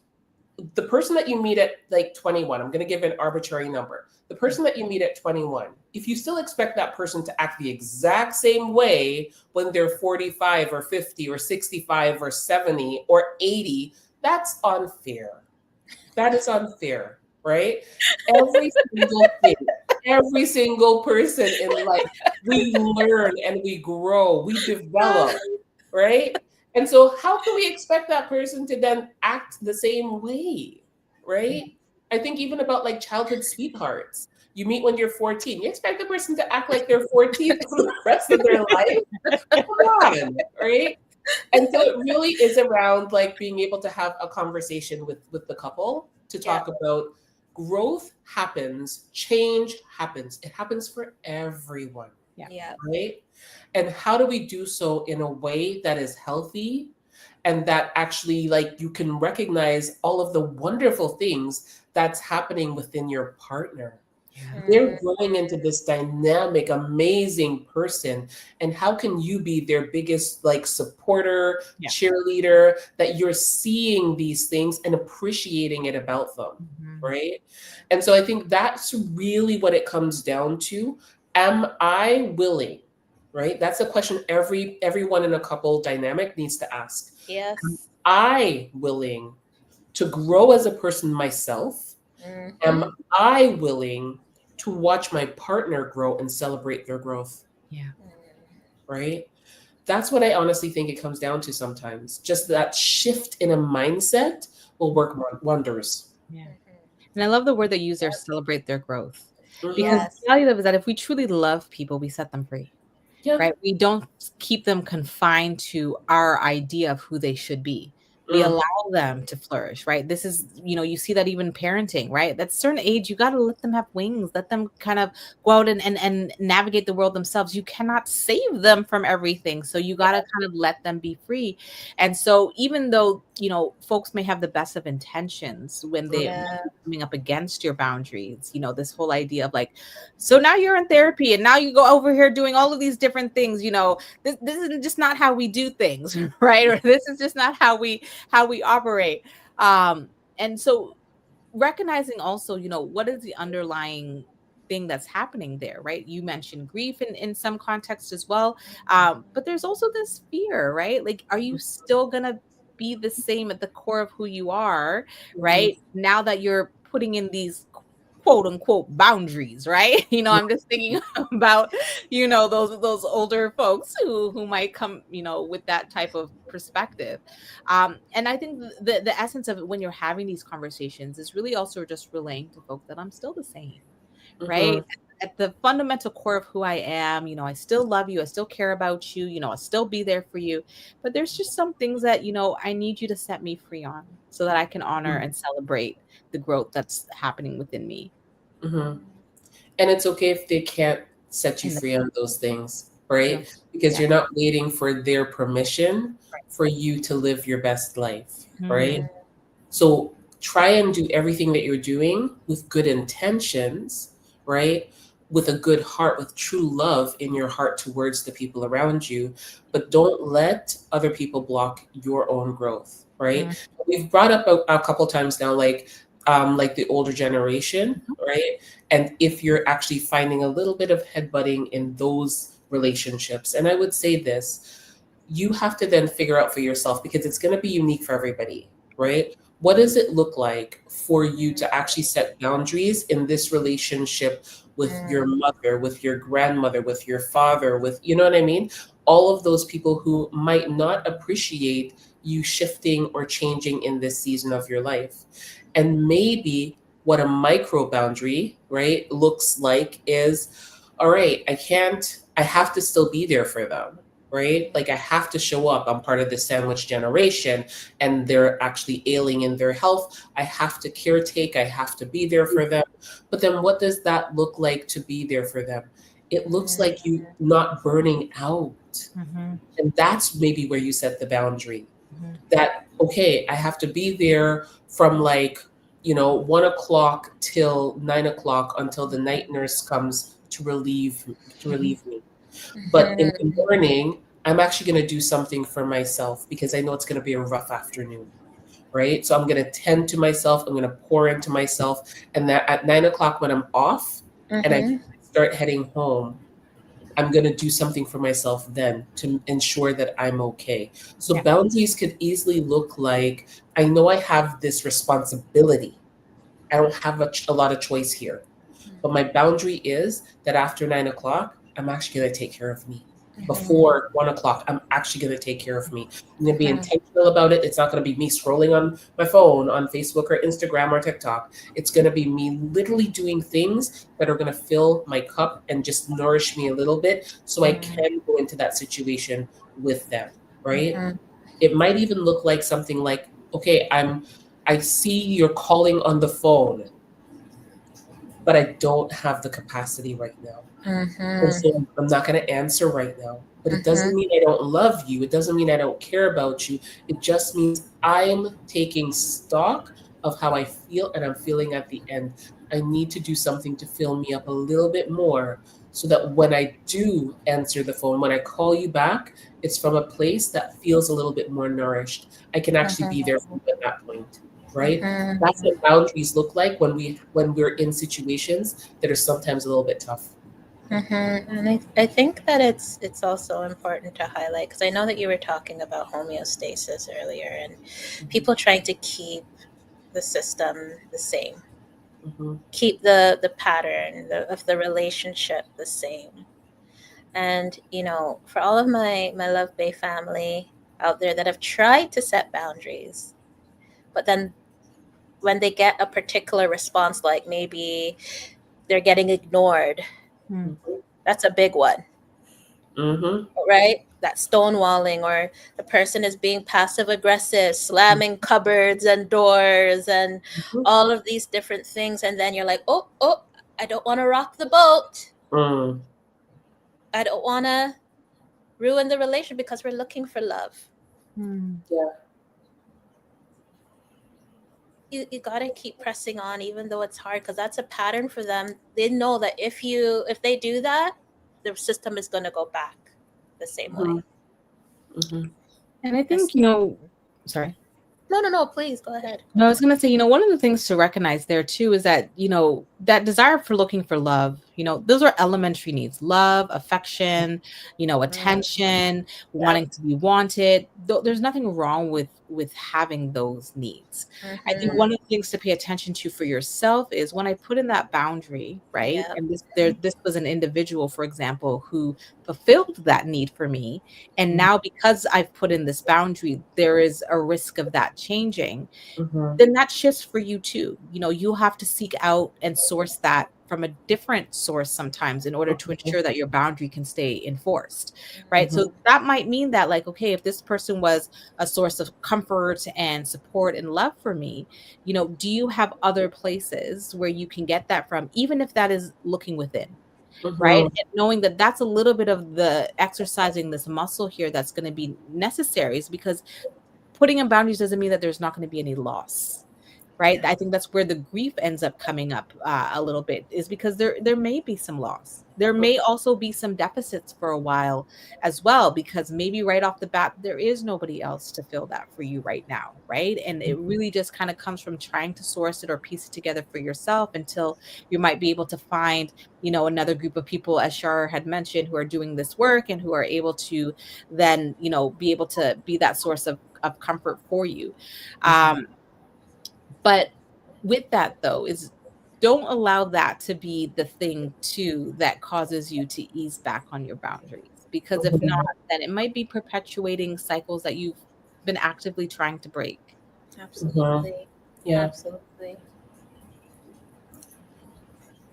the person that you meet at like 21, I'm going to give an arbitrary number. The person that you meet at 21, if you still expect that person to act the exact same way when they're 45 or 50 or 65 or 70 or 80, that's unfair. That is unfair, right? Every single thing, every single person in life, we learn and we grow, we develop, right? And so how can we expect that person to then act the same way, right? I think even about like childhood sweethearts. You meet when you're 14. You expect the person to act like they're 14 for the rest of their life? Come on, right? And so it really is around like being able to have a conversation with the couple to talk about growth happens, change happens. It happens for everyone. Yeah. Right? And how do we do so in a way that is healthy and that actually like you can recognize all of the wonderful things that's happening within your partner? They're growing into this dynamic, amazing person. And how can you be their biggest like supporter, cheerleader, that you're seeing these things and appreciating it about them, right? And so I think that's really what it comes down to. Am I willing, right? That's a question everyone in a couple dynamic needs to ask. Yes. Am I willing to grow as a person myself? Am I willing to watch my partner grow and celebrate their growth? Yeah. Right? That's what I honestly think it comes down to sometimes. Just that shift in a mindset will work wonders. Yeah. Mhm. And I love the word that you use there, celebrate their growth. Because Hmm. the Yes. reality of it is that if we truly love people, we set them free, Yeah. right? We don't keep them confined to our idea of who they should be. We Mm. allow them to flourish, right? This is, you see that even parenting, right? At a certain age, you got to let them have wings, let them kind of go out and navigate the world themselves. You cannot save them from everything. So you got to kind of let them be free. And so even though, folks may have the best of intentions when they Mm. Yeah. coming up against your boundaries, this whole idea of like, so now you're in therapy and now you go over here doing all of these different things, this is just not how we do things, right? Or this is just not how we operate. And so recognizing also, what is the underlying thing that's happening there, right? You mentioned grief in some context as well. But there's also this fear, right? Like, are you still gonna be the same at the core of who you are, Mhm. right? Now that you're putting in these quote unquote boundaries, right? I'm just thinking about, those older folks who might come, with that type of perspective. And I think the essence of it when you're having these conversations is really also just relaying to folks that I'm still the same, right? Mhm. At the fundamental core of who I am, I still love you, I still care about you, I'll still be there for you. But there's just some things that, I need you to set me free on so that I can honor Mhm. and celebrate the growth that's happening within me. Mhm. And it's okay if they can't set you And free on those things, yeah, right? Because yeah, you're not waiting for their permission right. for you to live your best life, right? Mhm. So try and do everything that you're doing with good intentions, right? With a good heart, with true love in your heart towards the people around you, but don't let other people block your own growth, right? Mhm. We've brought up a couple times now, like the older generation, right? And if you're actually finding a little bit of headbutting in those relationships, and I would say this, you have to then figure out for yourself because it's going to be unique for everybody, right? What does it look like for you to actually set boundaries in this relationship with your Mm. mother, with your grandmother, with your father, with, you know what I mean? All of those people who might not appreciate you shifting or changing in this season of your life. And maybe what a micro boundary, right, looks like is, all right, I have to still be there for them, right? Like I have to show up. I'm part of the sandwich generation and they're actually ailing in their health. I have to caretake. I have to be there for them. But then what does that look like to be there for them? It looks Mm. like you not burning out. Mhm. And that's maybe where you set the boundary Mhm. that, okay, I have to be there from like, 1 o'clock till 9 o'clock until the night nurse comes to Mhm. relieve me. But in the Mhm. morning, I'm actually going to do something for myself because I know it's going to be a rough afternoon, right? So I'm going to tend to myself. I'm going to pour into myself. And that at 9 o'clock when I'm off and I Mhm. start heading home, I'm going to do something for myself then to ensure that I'm okay. So Yeah. boundaries could easily look like I know I have this responsibility. I don't have a lot of choice here. But my boundary is that after 9 o'clock, I'm actually going to take care of me. Mhm. Before 1 o'clock, I'm actually going to take care of me. I'm going to be Mhm. intentional about it. It's not going to be me scrolling on my phone on Facebook or Instagram or TikTok. It's going to be me literally doing things that are going to fill my cup and just nourish me a little bit so I Mhm. can go into that situation with them, right? Mhm. It might even look like something like, okay, I see you're calling on the phone, but I don't have the capacity right now. And Mhm. so I'm not going to answer right now. But it doesn't Mhm. mean I don't love you. It doesn't mean I don't care about you. It just means I'm taking stock of how I feel and I'm feeling at the end. I need to do something to fill me up a little bit more so that when I do answer the phone, when I call you back, it's from a place that feels a little bit more nourished. I can actually be there for you at that point, right? Mhm. That's what boundaries look like when we're in situations that are sometimes a little bit tough. And I think that it's also important to highlight because I know that you were talking about homeostasis earlier and Mhm. people trying to keep the system the same, Mhm. keep the pattern of the relationship the same. And, for all of my LuvBay family out there that have tried to set boundaries, but then when they get a particular response, like maybe they're getting ignored, that's a big one, Mm-hmm. right? That stonewalling, or the person is being passive aggressive, slamming cupboards and doors and all of these different things. And then you're like, oh, I don't want to rock the boat. Mm. I don't want to ruin the relation because we're looking for love. Yeah. You gotta keep pressing on, even though it's hard, because that's a pattern for them. They know that if they do that, the system is gonna go back the same way. Mm-hmm. And I think, sorry. No, please go ahead. No, I was going to say, one of the things to recognize there too is that, that desire for looking for love, those are elementary needs: love, affection, attention, wanting to be wanted. There's nothing wrong with having those needs. I think one of the things to pay attention to for yourself is when I put in that boundary, right? Yep. And this was an individual, for example, who fulfilled that need for me. And now, because I've put in this boundary, there is a risk of that changing. Then that shifts for you too. You'll have to seek out and source that from a different source sometimes in order to ensure that your boundary can stay enforced, right? So that might mean that, like, okay, if this person was a source of comfort and support and love for me, do you have other places where you can get that from, even if that is looking within? Right. And knowing that that's a little bit of the exercising this muscle here that's going to be necessary, is because putting in boundaries doesn't mean that there's not going to be any loss. Right. I think that's where the grief ends up coming up a little bit, is because there may be some loss. There may also be some deficits for a while as well, because maybe right off the bat, there is nobody else to fill that for you right now. Right. And it really just kind of comes from trying to source it or piece it together for yourself until you might be able to find, another group of people, as Shar had mentioned, who are doing this work and who are able to then, be able to be that source of comfort for you. But with that, though, is don't allow that to be the thing too that causes you to ease back on your boundaries, because if not, then it might be perpetuating cycles that you've been actively trying to break. Absolutely. Yeah. Absolutely.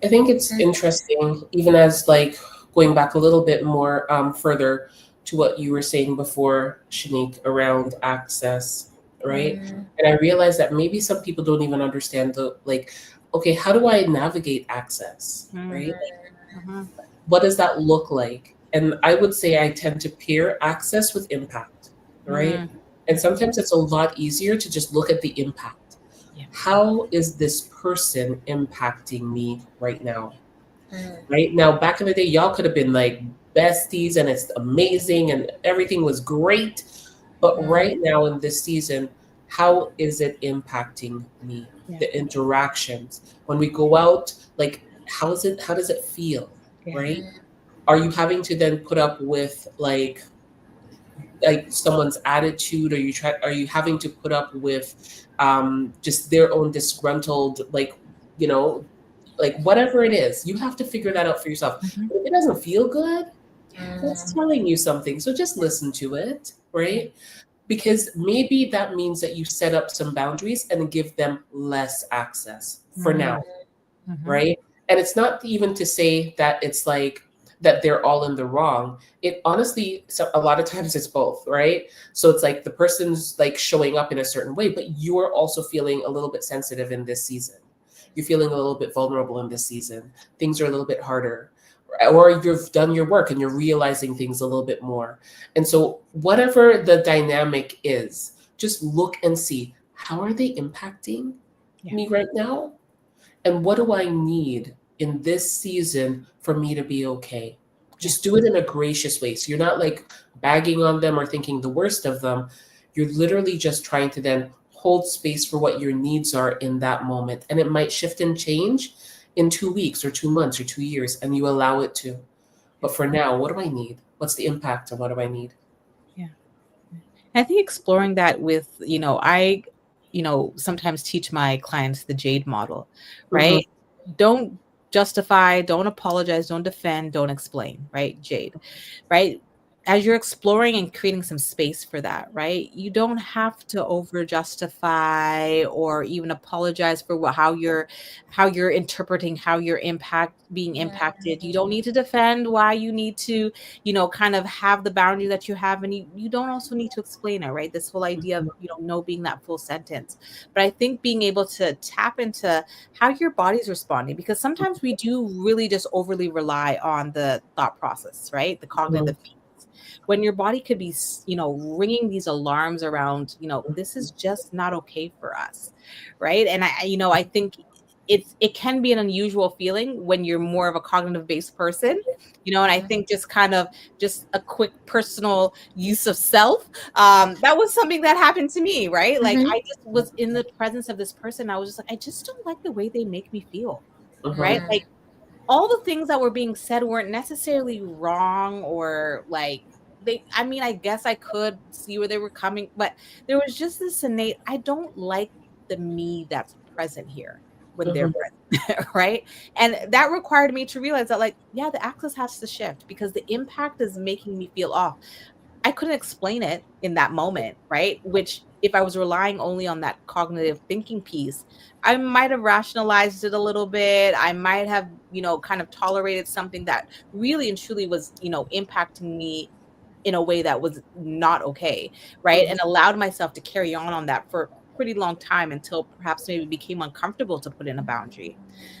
I think it's interesting, even as like going back a little bit more further to what you were saying before, Shanique, around access, right? And I realized that maybe some people don't even understand okay, how do I navigate access, right? What does that look like? And I would say I tend to pair access with impact, right? And sometimes it's a lot easier to just look at the impact. How is this person impacting me right now? Right now, back in the day, y'all could have been like besties and it's amazing and everything was great. But right now in this season, how is it impacting me? The interactions. When we go out, like how does it feel? Right? Are you having to then put up with like someone's attitude? Are you having to put up with just their own disgruntled, like whatever it is, you have to figure that out for yourself. But if it doesn't feel good, that's telling you something, so just listen to it, right? Because maybe that means that you set up some boundaries and give them less access for now, right? And it's not even to say that it's like that they're all in the wrong. It honestly, a lot of times it's both, right? So it's like the person's like showing up in a certain way, but you're also feeling a little bit sensitive in this season. You're feeling a little bit vulnerable in this season. Things are a little bit harder. Or you've done your work and you're realizing things a little bit more. And so whatever the dynamic is, just look and see, how are they impacting me right now? And what do I need in this season for me to be okay? Just do it in a gracious way. So you're not like bagging on them or thinking the worst of them. You're literally just trying to then hold space for what your needs are in that moment. And it might shift and change in 2 weeks or 2 months or 2 years, and you allow it to. But for now, what do I need? What's the impact and what do I need? Yeah. I think exploring that with, I sometimes teach my clients the JADE model, right? Don't justify, don't apologize, don't defend, don't explain, right? Jade, right? As you're exploring and creating some space for that, right? You don't have to over justify or even apologize for how you're interpreting, how you're being impacted. You don't need to defend why you need to, kind of have the boundary that you have, and you don't also need to explain it, right? This whole idea of, no being that full sentence. But I think being able to tap into how your body's responding, because sometimes we do really just overly rely on the thought process, right? The cognitive piece, when your body could be, ringing these alarms around, this is just not okay for us, right? And I think it can be an unusual feeling when you're more of a cognitive based person, and I think just a quick personal use of self, that was something that happened to me, right? Like, I just was in the presence of this person. I was just like, I just don't like the way they make me feel, right? Like, all the things that were being said weren't necessarily wrong, or like, I guess I could see where they were coming, but there was just this innate, I don't like the me that's present here when they're present, right? And that required me to realize that, like, yeah, the axis has to shift because the impact is making me feel off. I couldn't explain it in that moment, right? Which, if I was relying only on that cognitive thinking piece, I might have rationalized it a little bit. I might have, kind of tolerated something that really and truly was, impacting me in a way that was not okay, right? And allowed myself to carry on that for a pretty long time until perhaps maybe became uncomfortable to put in a boundary.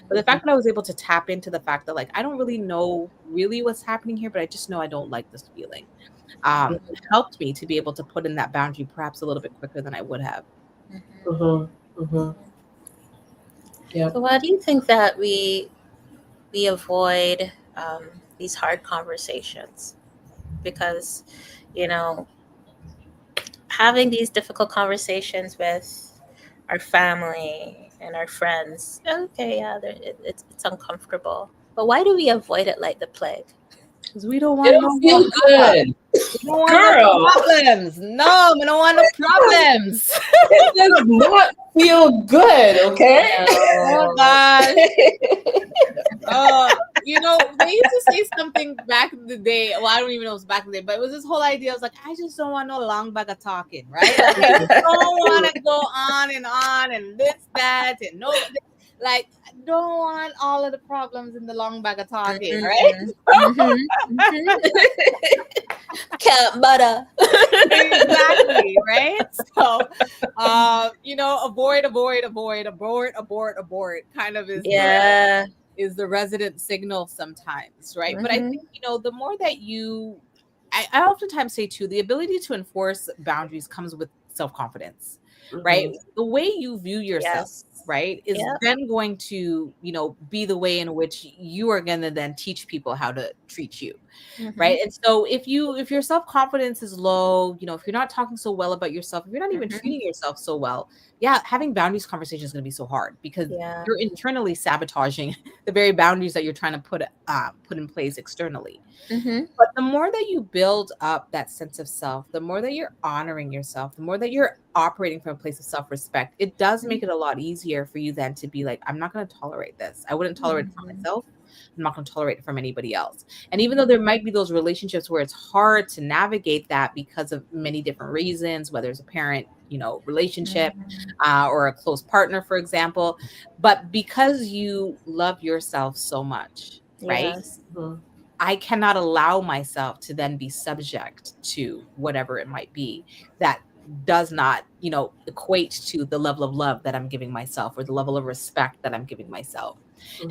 But the fact that I was able to tap into the fact that, like, I don't really know really what's happening here, but I just know I don't like this feeling, helped me to be able to put in that boundary perhaps a little bit quicker than I would have. Yeah. So why do you think that we avoid these hard conversations? Because, having these difficult conversations with our family and our friends, okay, yeah, it's uncomfortable. But why do we avoid it like the plague? Because we don't They want don't feel no good. we don't want Girl, no problems. No, we don't want no problems. it does not feel good, okay? Oh gosh. They used to say something back in the day. Well, I don't even know if it's back in the day, but it was this whole idea. I was like, I just don't want no long bag of talking, right? Like, I just don't want to go on and this, that, and no, like, I don't want all of the problems in the long bag of talking, right? Can't butter. Exactly, right? So, abort kind of is the resident signal sometimes, right? But I think, the more that I oftentimes say too, the ability to enforce boundaries comes with self-confidence, right? The way you view yourself, Yes. right, is then going to, be the way in which you are going to then teach people how to treat you. Right. And so if your self-confidence is low, if you're not talking so well about yourself, if you're not even treating yourself so well, yeah, having boundaries conversation is going to be so hard because you're internally sabotaging the very boundaries that you're trying to put in place externally. But the more that you build up that sense of self, the more that you're honoring yourself, the more that you're operating from a place of self-respect, it does make it a lot easier for you then to be like, I'm not going to tolerate this. I wouldn't tolerate it for myself. I'm not going to tolerate it from anybody else. And even though there might be those relationships where it's hard to navigate that because of many different reasons, whether it's a parent, relationship, or a close partner, for example, but because you love yourself so much, right? Yes. I cannot allow myself to then be subject to whatever it might be that does not, equate to the level of love that I'm giving myself or the level of respect that I'm giving myself.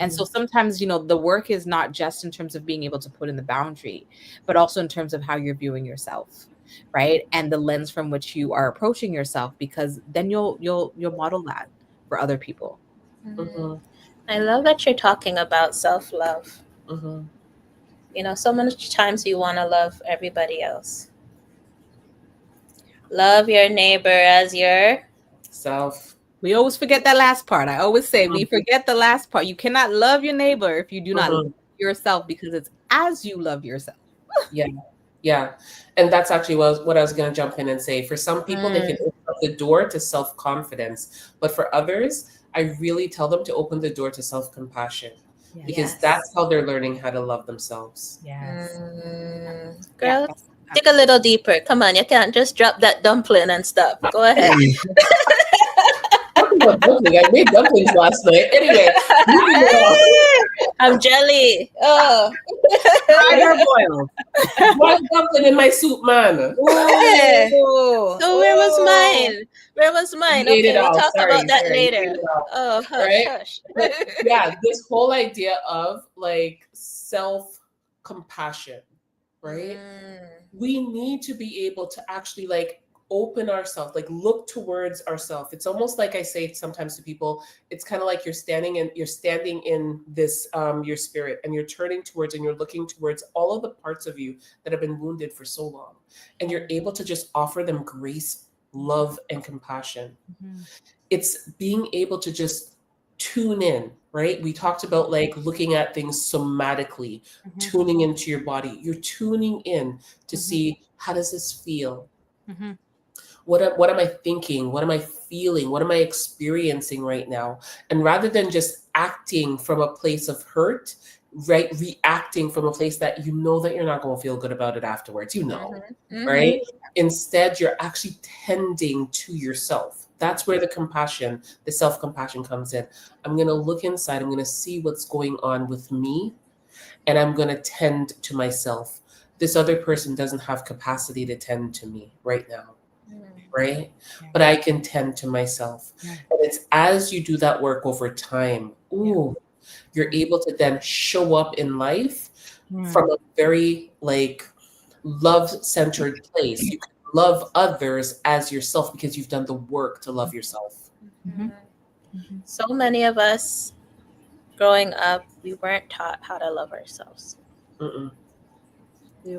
And so sometimes, the work is not just in terms of being able to put in the boundary, but also in terms of how you're viewing yourself, right? And the lens from which you are approaching yourself, because then you'll model that for other people. I love that you're talking about self-love. So many times you want to love everybody else. Love your neighbor as your Self. We always forget that last part. I always say we forget the last part. You cannot love your neighbor if you do not love yourself, because it's as you love yourself. Yeah. And that's actually what I was going to jump in and say. For some people, they can open up the door to self-confidence. But for others, I really tell them to open the door to self-compassion. because Yes. that's how they're learning how to love themselves. Yes. Girl, That's dig a little deeper. Come on, you can't just drop that dumpling and stop. Go ahead. Talking about dumpling, I made dumplings last night. Anyway, moving on. I'm jelly. Oh. fried or boiled. One dumpling in my soup, man. Okay. Oh, So where was mine? Where was mine? You ate Okay, it we'll all. talk Sorry, about that you ate later. it all. Oh, hush, Right? hush. But yeah, this whole idea of like self-compassion, right? We need to be able to actually like open ourselves, like look towards ourselves. It's almost like I say sometimes to people, it's kind of like you're standing in this your spirit, and you're turning towards and you're looking towards all of the parts of you that have been wounded for so long, and you're able to just offer them grace, love, and compassion. It's being able to just tune in, right? We talked about like looking at things somatically, tuning into your body. You're tuning in to see, how does this feel? What am I thinking? What am I feeling? What am I experiencing right now? And rather than just acting from a place of hurt, right, reacting from a place that you know that you're not going to feel good about it afterwards, right? Instead, you're actually tending to yourself. That's where the self-compassion comes in. I'm going to look inside. I'm going to see what's going on with me, and I'm going to tend to myself. This other person doesn't have capacity to tend to me right now. Right? But I can tend to myself. And it's as you do that work over time, you're able to then show up in life from a very like love-centered place. You can love others as yourself because you've done the work to love yourself. So many of us growing up, we weren't taught how to love ourselves.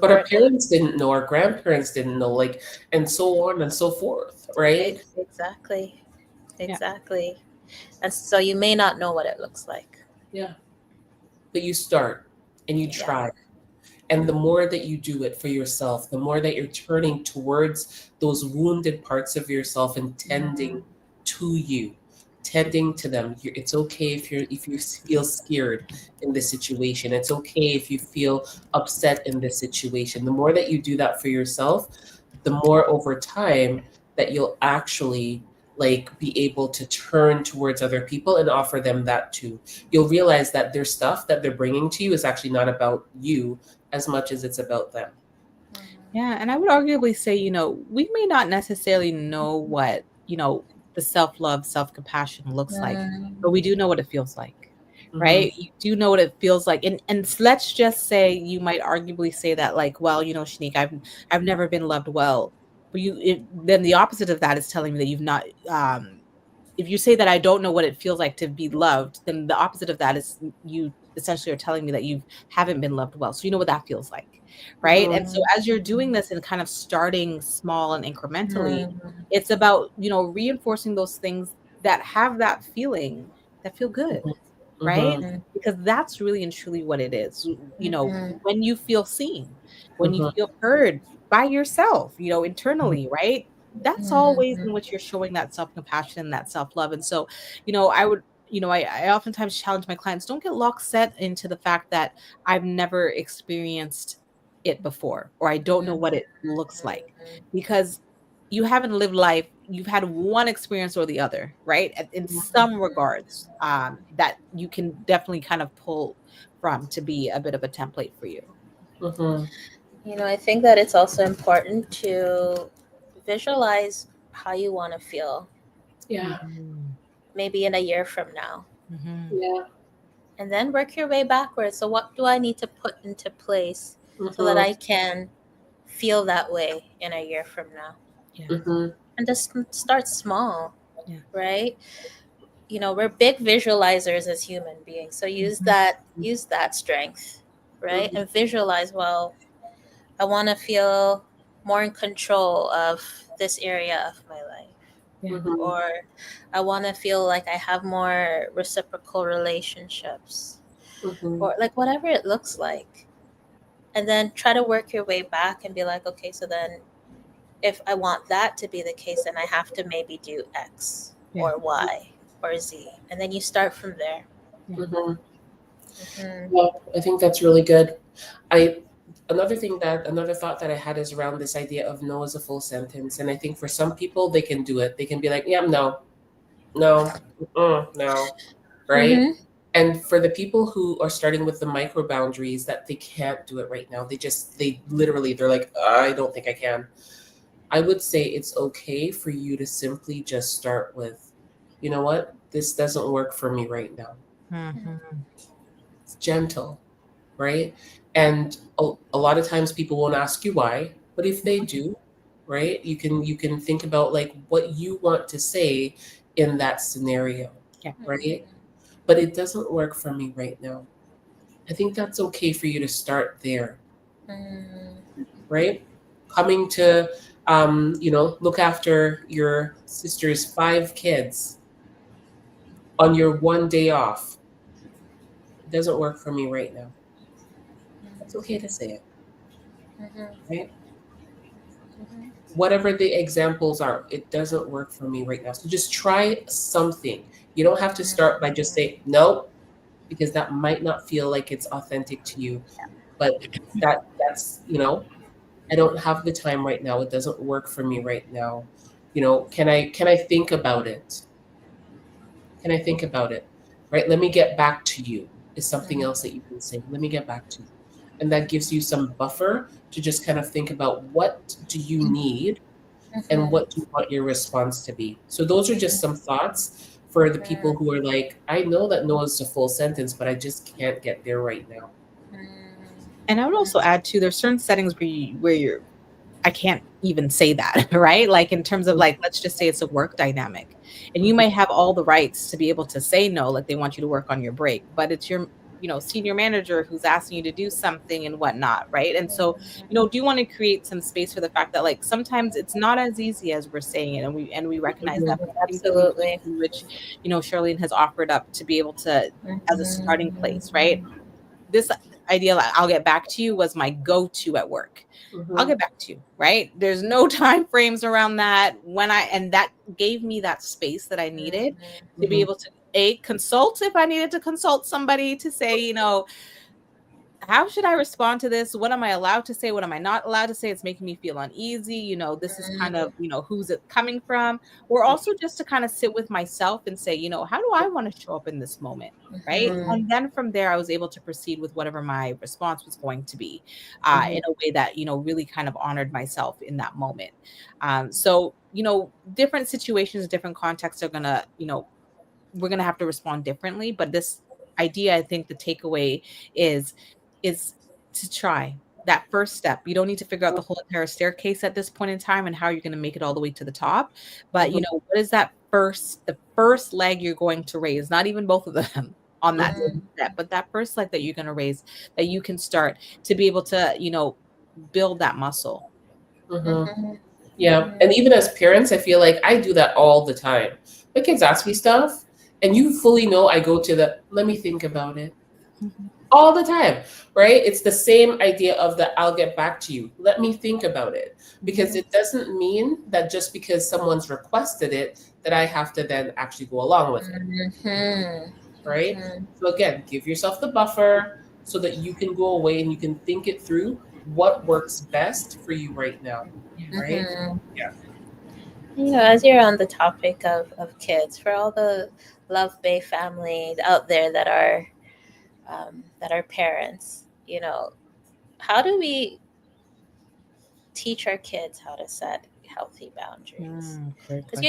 But our parents didn't know, our grandparents didn't know, like, and so on and so forth, right? Exactly. And so you may not know what it looks like. Yeah. But you start and you try. And the more that you do it for yourself, the more that you're turning towards those wounded parts of yourself and tending to you, tending to them. It's okay if you feel scared in this situation. It's okay if you feel upset in this situation. The more that you do that for yourself, the more over time that you'll actually like be able to turn towards other people and offer them that too. You'll realize that their stuff that they're bringing to you is actually not about you as much as it's about them. Yeah, and I would arguably say, we may not necessarily know what, the self-love, self-compassion looks like, but we do know what it feels like, right? You do know what it feels like. And let's just say you might arguably say that like, well, Shanique, I've never been loved well. But then the opposite of that is telling me that you've not if you say that I don't know what it feels like to be loved, then the opposite of that is you essentially are telling me that you haven't been loved well. So you know what that feels like, right? And so as you're doing this and kind of starting small and incrementally, it's about, reinforcing those things that have that feeling that feel good, right? Because that's really and truly what it is. When you feel seen, when you feel heard by yourself, internally, right? That's always in which you're showing that self-compassion, that self-love. And so, I would, I oftentimes challenge my clients, don't get locked set into the fact that I've never experienced it before, or I don't know what it looks like, because you haven't lived life. You've had one experience or the other, right? In some regards, that you can definitely kind of pull from to be a bit of a template for you. I think that it's also important to visualize how you want to feel. Yeah. Maybe in a year from now. Yeah. And then work your way backwards. So what do I need to put into place so that I can feel that way in a year from now? And just start small, right? We're big visualizers as human beings. So use that strength, right? And visualize, well, I want to feel more in control of this area of my life. Or I want to feel like I have more reciprocal relationships, or like whatever it looks like. And then try to work your way back and be like, okay, so then if I want that to be the case, then I have to maybe do X or Y or Z. And then you start from there. Well, I think that's really good. I another thought that I had is around this idea of no as a full sentence. And I think for some people they can do it. They can be like, yeah, no, no, no, right? Mm-hmm. And for the people who are starting with the micro boundaries that they can't do it right now, they're like, I don't think I can. I would say it's okay for you to simply just start with, you know what, this doesn't work for me right now. Mhm. It's gentle, right? And a lot of times people won't ask you why, but if they do, right, you can think about like what you want to say in that scenario, Yeah. right? But it doesn't work for me right now. I think that's okay for you to start there, right? Coming to look after your sister's 5 kids on your one day off. It doesn't work for me right now. That's okay to say it, right? Whatever the examples are, it doesn't work for me right now. So just try something. You don't have to start by just saying no, because that might not feel like it's authentic to you. But that's I don't have the time right now. It doesn't work for me right now. Can I think about it? Can I think about it? Right? Let me get back to you is something else that you can say. Let me get back to you. And that gives you some buffer to just kind of think about what do you need and what do you want your response to be. So those are just some thoughts for the people who are like, I know that no is a full sentence, but I just can't get there right now. And I would also add too, there's certain settings where you're I can't even say that, right? Like in terms of like, let's just say it's a work dynamic. And you might have all the rights to be able to say no, like they want you to work on your break, but it's your, senior manager who's asking you to do something and whatnot, right? And so, do you want to create some space for the fact that like sometimes it's not as easy as we're saying it, and we recognize that. But I think the ways Absolutely. in which, Charlene has offered up to be able to, as a starting place, right? This idea, like, I'll get back to you, was my go-to at work. I'll get back to you, right? There's no time frames around that. And that gave me that space that I needed to be able to consult if I needed to consult somebody to say, how should I respond to this? What am I allowed to say? What am I not allowed to say? It's making me feel uneasy. This is kind of, who's it coming from? Or also just to kind of sit with myself and say, how do I want to show up in this moment? Right. And then from there, I was able to proceed with whatever my response was going to be in a way that, really kind of honored myself in that moment. So, different situations, different contexts are going to, we're going to have to respond differently. But this idea, I think the takeaway is to try that first step. You don't need to figure out the whole entire staircase at this point in time and how you're going to make it all the way to the top. But what is the first leg you're going to raise? Not even both of them on that step, but that first leg that you're going to raise, that you can start to be able to, build that muscle. Yeah. And even as parents, I feel like I do that all the time. My kids ask me stuff, and you fully know I go to let me think about it. All the time, right? It's the same idea of the I'll get back to you. Let me think about it. Because it doesn't mean that just because someone's requested it, that I have to then actually go along with it. Right? So again, give yourself the buffer so that you can go away and you can think it through what works best for you right now. Right? Yeah. As you're on the topic of kids, for all the LuvBay family out there that are parents, how do we teach our kids how to set healthy boundaries? Because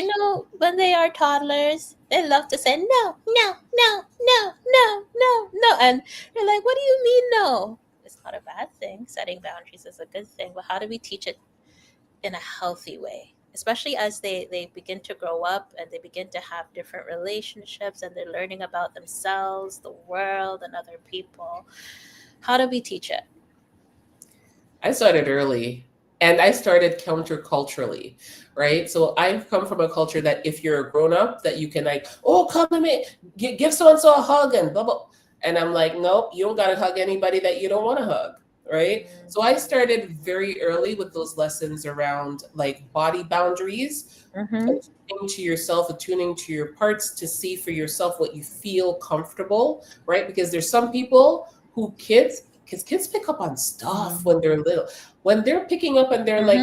when they are toddlers, they love to say no, no, no, no, no, no, no, and you're like, what do you mean no? It's not a bad thing. Setting boundaries is a good thing, but how do we teach it in a healthy way? Especially as they begin to grow up and they begin to have different relationships and they're learning about themselves, the world, and other people. How do we teach it? I started early, and I started counterculturally, right? So I've come from a culture that if you're a grown up, that you can like, oh, come to me, give so and so a hug and blah blah. And I'm like, nope, you don't gotta hug anybody that you don't want to hug, right? So I started very early with those lessons around like body boundaries, attuning to yourself, attuning to your parts to see for yourself what you feel comfortable, right? Because there's some people who because kids pick up on stuff when they're little. When they're picking up and they're like,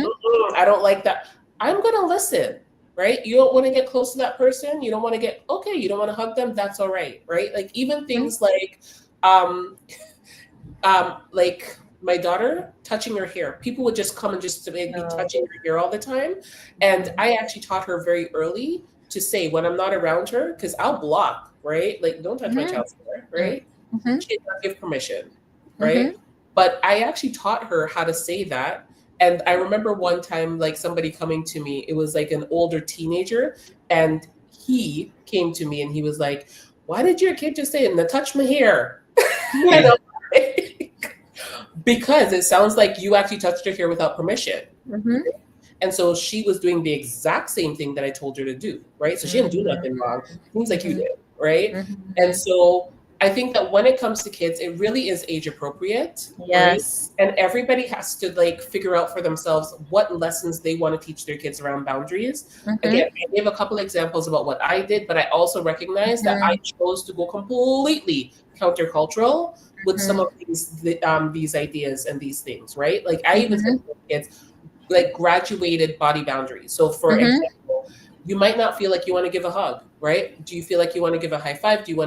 I don't like that, I'm going to listen, right? You don't want to get close to that person. You don't want to you don't want to hug them. That's all right, right? Like even things like my daughter touching her hair. People would just come and just be touching her hair all the time. And I actually taught her very early to say when I'm not around her, because I'll block, right? Like, don't touch my child's hair, right? She did not give permission, right? But I actually taught her how to say that. And I remember one time, like somebody coming to me, it was like an older teenager, and he came to me and he was like, why did your kid just say, touch my hair? You know, because it sounds like you actually touched her hair without permission. And so she was doing the exact same thing that I told her to do, right? So she didn't do nothing wrong. Things like you did, right? And so I think that when it comes to kids, it really is age appropriate. Yes. Right? And everybody has to like figure out for themselves what lessons they want to teach their kids around boundaries. Again, I gave a couple examples about what I did, but I also recognize that I chose to go completely countercultural with some of these ideas and these things, right? Like I even said to kids, like graduated body boundaries. So for example, you might not feel like you want to give a hug, right? Do you feel like you want to give a high five? Do you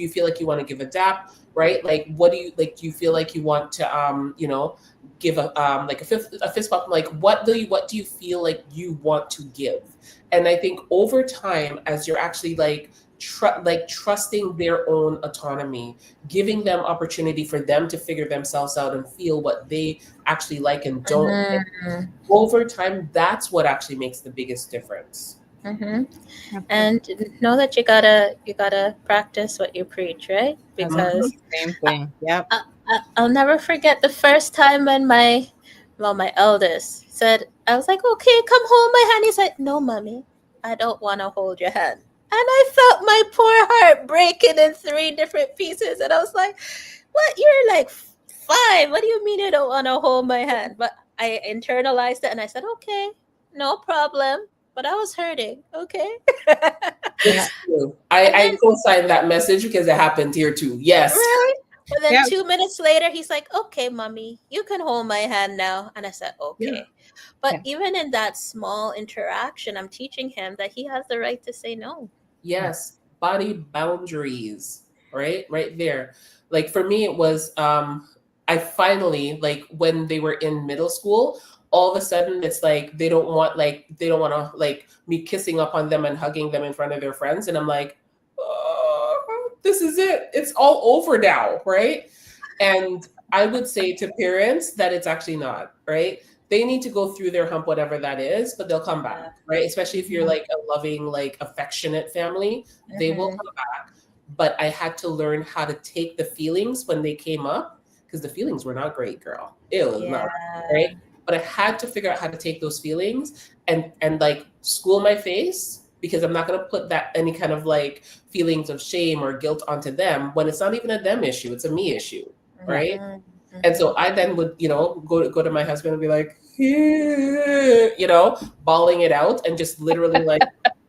feel like you want to give a dap, right? Like, what do you like? Do you feel like you want to, give a like a fist bump? Like, what do you feel like you want to give? And I think over time, as you're actually like trusting their own autonomy, giving them opportunity for them to figure themselves out and feel what they actually like and don't like, over time, that's what actually makes the biggest difference. And know that you gotta practice what you preach, right? Because same thing. Yep. I'll never forget the first time when my eldest said, I was like, okay, come hold my hand. He said, no, mommy, I don't want to hold your hand. And I felt my poor heart breaking in 3 different pieces. And I was like, what? You're like 5. What do you mean you don't want to hold my hand? But I internalized it and I said, okay, no problem. But I was hurting. Okay. It's true. I co-sign that message because it happened here too. Yes. Right? But then 2 minutes later, he's like, okay, mommy, you can hold my hand now. And I said, okay. Yeah. But even in that small interaction, I'm teaching him that he has the right to say no. Yes. Body boundaries, right? Right there. Like for me, it was, I finally, like when they were in middle school, all of a sudden it's like they don't want to like me kissing up on them and hugging them in front of their friends, and I'm like, oh, this is it, it's all over now, right? And I would say to parents that it's actually not, right? They need to go through their hump, whatever that is, but they'll come back, right? Especially if you're like a loving, like affectionate family, they will come back. But I had to learn how to take the feelings when they came up, because the feelings were not great, girl. It was not right. But I had to figure out how to take those feelings and like school my face, because I'm not going to put that any kind of like feelings of shame or guilt onto them when it's not even a them issue, it's a me issue, right? And so I then would, go to my husband and be like, bawling it out and just literally like,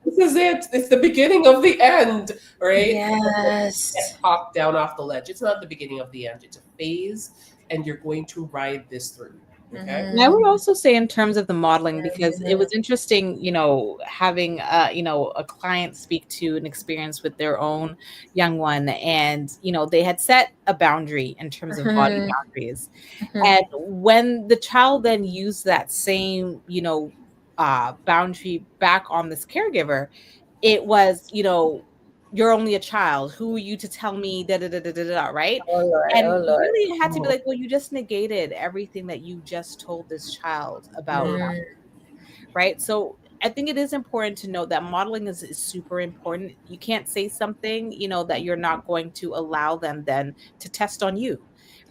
this is it. It's the beginning of the end, right? Yes. Get talked down off the ledge. It's not the beginning of the end. It's a phase, and you're going to ride this through. Okay. And I would also say in terms of the modeling, because it was interesting, having a client speak to an experience with their own young one, and they had set a boundary in terms of body boundaries, and when the child then used that same boundary back on this caregiver, it was you're only a child. Who are you to tell me right? Oh, Lord, and really had to be like, well, you just negated everything that you just told this child about, right? So I think it is important to know that modeling is super important. You can't say something, that you're not going to allow them then to test on you,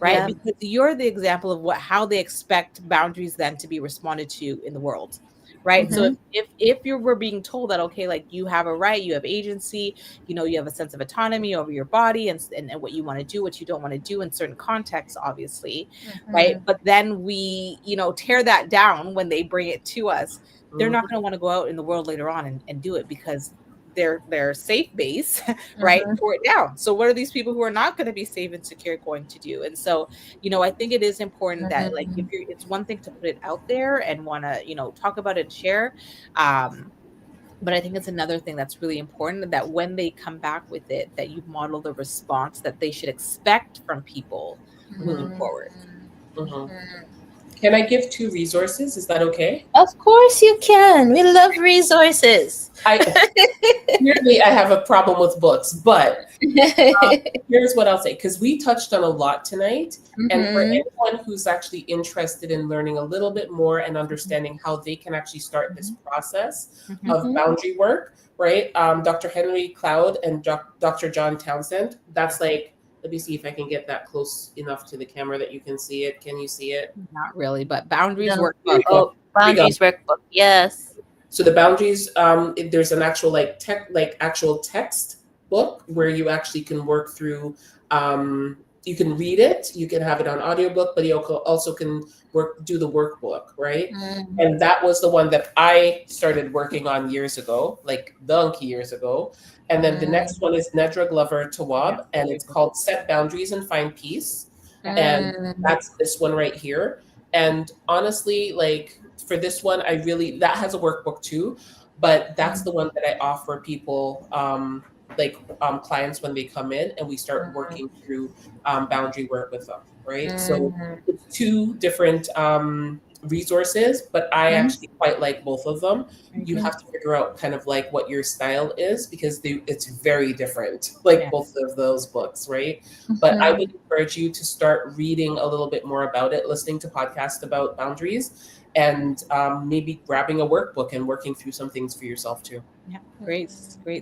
right? Yeah. Because you're the example of how they expect boundaries then to be responded to in the world, right? So if you were being told that, okay, like you have a right, you have agency, you have a sense of autonomy over your body and what you want to do, what you don't want to do in certain contexts, obviously, right? But then we, tear that down when they bring it to us. They're not going to want to go out in the world later on and do it because their safe base, right, tore it down. So what are these people who are not going to be safe and secure going to do? And so, I think it is important that, like, it's one thing to put it out there and want to, talk about it, share. But I think it's another thing that's really important, that when they come back with it, that you model the response that they should expect from people moving forward. Can I give 2 resources? Is that okay? Of course you can. We love resources. Clearly, I have a problem with books, but here's what I'll say, because we touched on a lot tonight. And for anyone who's actually interested in learning a little bit more and understanding how they can actually start this process of boundary work, right? Dr. Henry Cloud and Dr. John Townsend, that's like, let me see if I can get that close enough to the camera that you can see it. Can you see it? Not really, but Boundaries No. Workbook. Oh, Boundaries Workbook. Yes. So the boundaries, there's an actual actual text book where you actually can work through. You can read it, you can have it on audiobook, but you also can do the workbook, right? And that was the one that I started working on years ago, like donkey years ago. And then the next one is Nedra Glover Tawwab, and it's called Set Boundaries and Find Peace. And that's this one right here. And honestly, like for this one, that has a workbook too, but that's the one that I offer people, clients when they come in and we start working through boundary work with them, right? So it's 2 different resources, but I actually quite like both of them. You have to figure out kind of like what your style is, because it's very different, like both of those books, right? But I would encourage you to start reading a little bit more about it, listening to podcasts about boundaries, and maybe grabbing a workbook and working through some things for yourself too. Yeah, great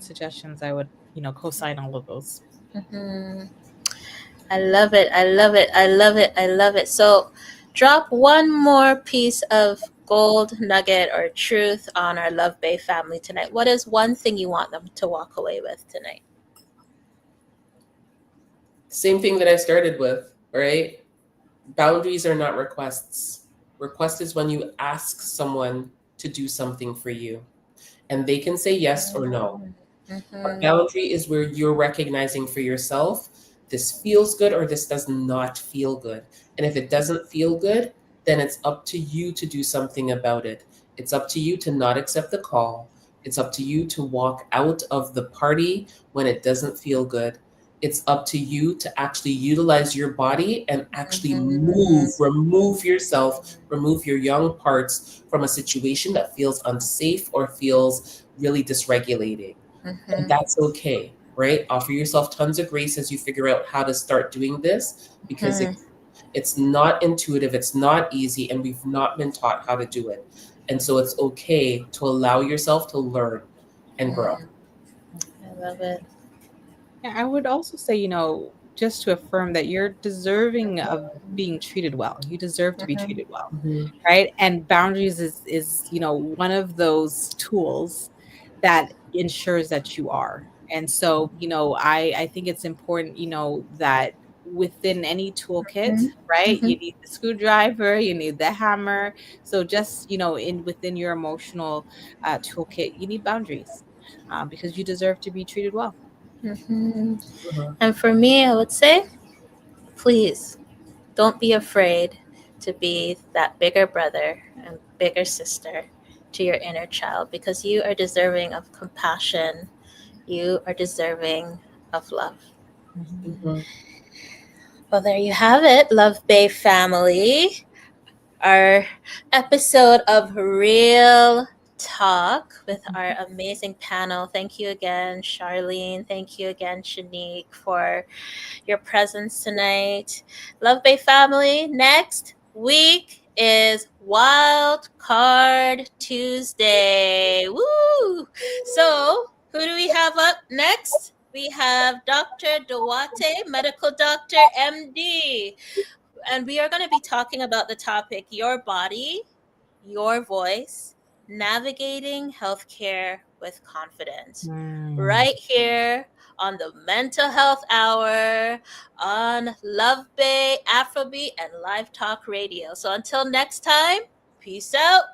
suggestions. I would, co-sign all of those. I love it. I love it. I love it. I love it. So drop one more piece of gold nugget or truth on our LuvBay family tonight. What is one thing you want them to walk away with tonight? Same thing that I started with, right? Boundaries are not requests. Request is when you ask someone to do something for you, and they can say yes or no. A boundary is where you're recognizing for yourself, this feels good or this does not feel good. And if it doesn't feel good, then it's up to you to do something about it. It's up to you to not accept the call. It's up to you to walk out of the party when it doesn't feel good. It's up to you to actually utilize your body and actually remove yourself, remove your young parts from a situation that feels unsafe or feels really dysregulating. And that's okay, right? Offer yourself tons of grace as you figure out how to start doing this, because it's not intuitive, it's not easy, and we've not been taught how to do it. And so it's okay to allow yourself to learn and grow. I love it. Yeah, I would also say, just to affirm that you're deserving of being treated well. You deserve to be treated well, right? And boundaries is one of those tools that ensures that you are. And so, I think it's important, that within any toolkit, right? You need the screwdriver, you need the hammer. So just, within your emotional toolkit, you need boundaries because you deserve to be treated well. And for me, I would say, please don't be afraid to be that bigger brother and bigger sister to your inner child, because you are deserving of compassion. You are deserving of love. Well, there you have it, LuvBay family. Our episode of Real Talk with our amazing panel. Thank you again, Charlene. Thank you again, Shanique, for your presence tonight. LuvBay family, next week is Wild Card Tuesday. Woo! So, who do we have up next? We have Dr. Duarte, medical doctor, MD. And we are going to be talking about the topic, your body, your voice, navigating healthcare with confidence. Mm. Right here on the Mental Health Hour on LuvBay, Afrobeat, and Live Talk Radio. So until next time, peace out.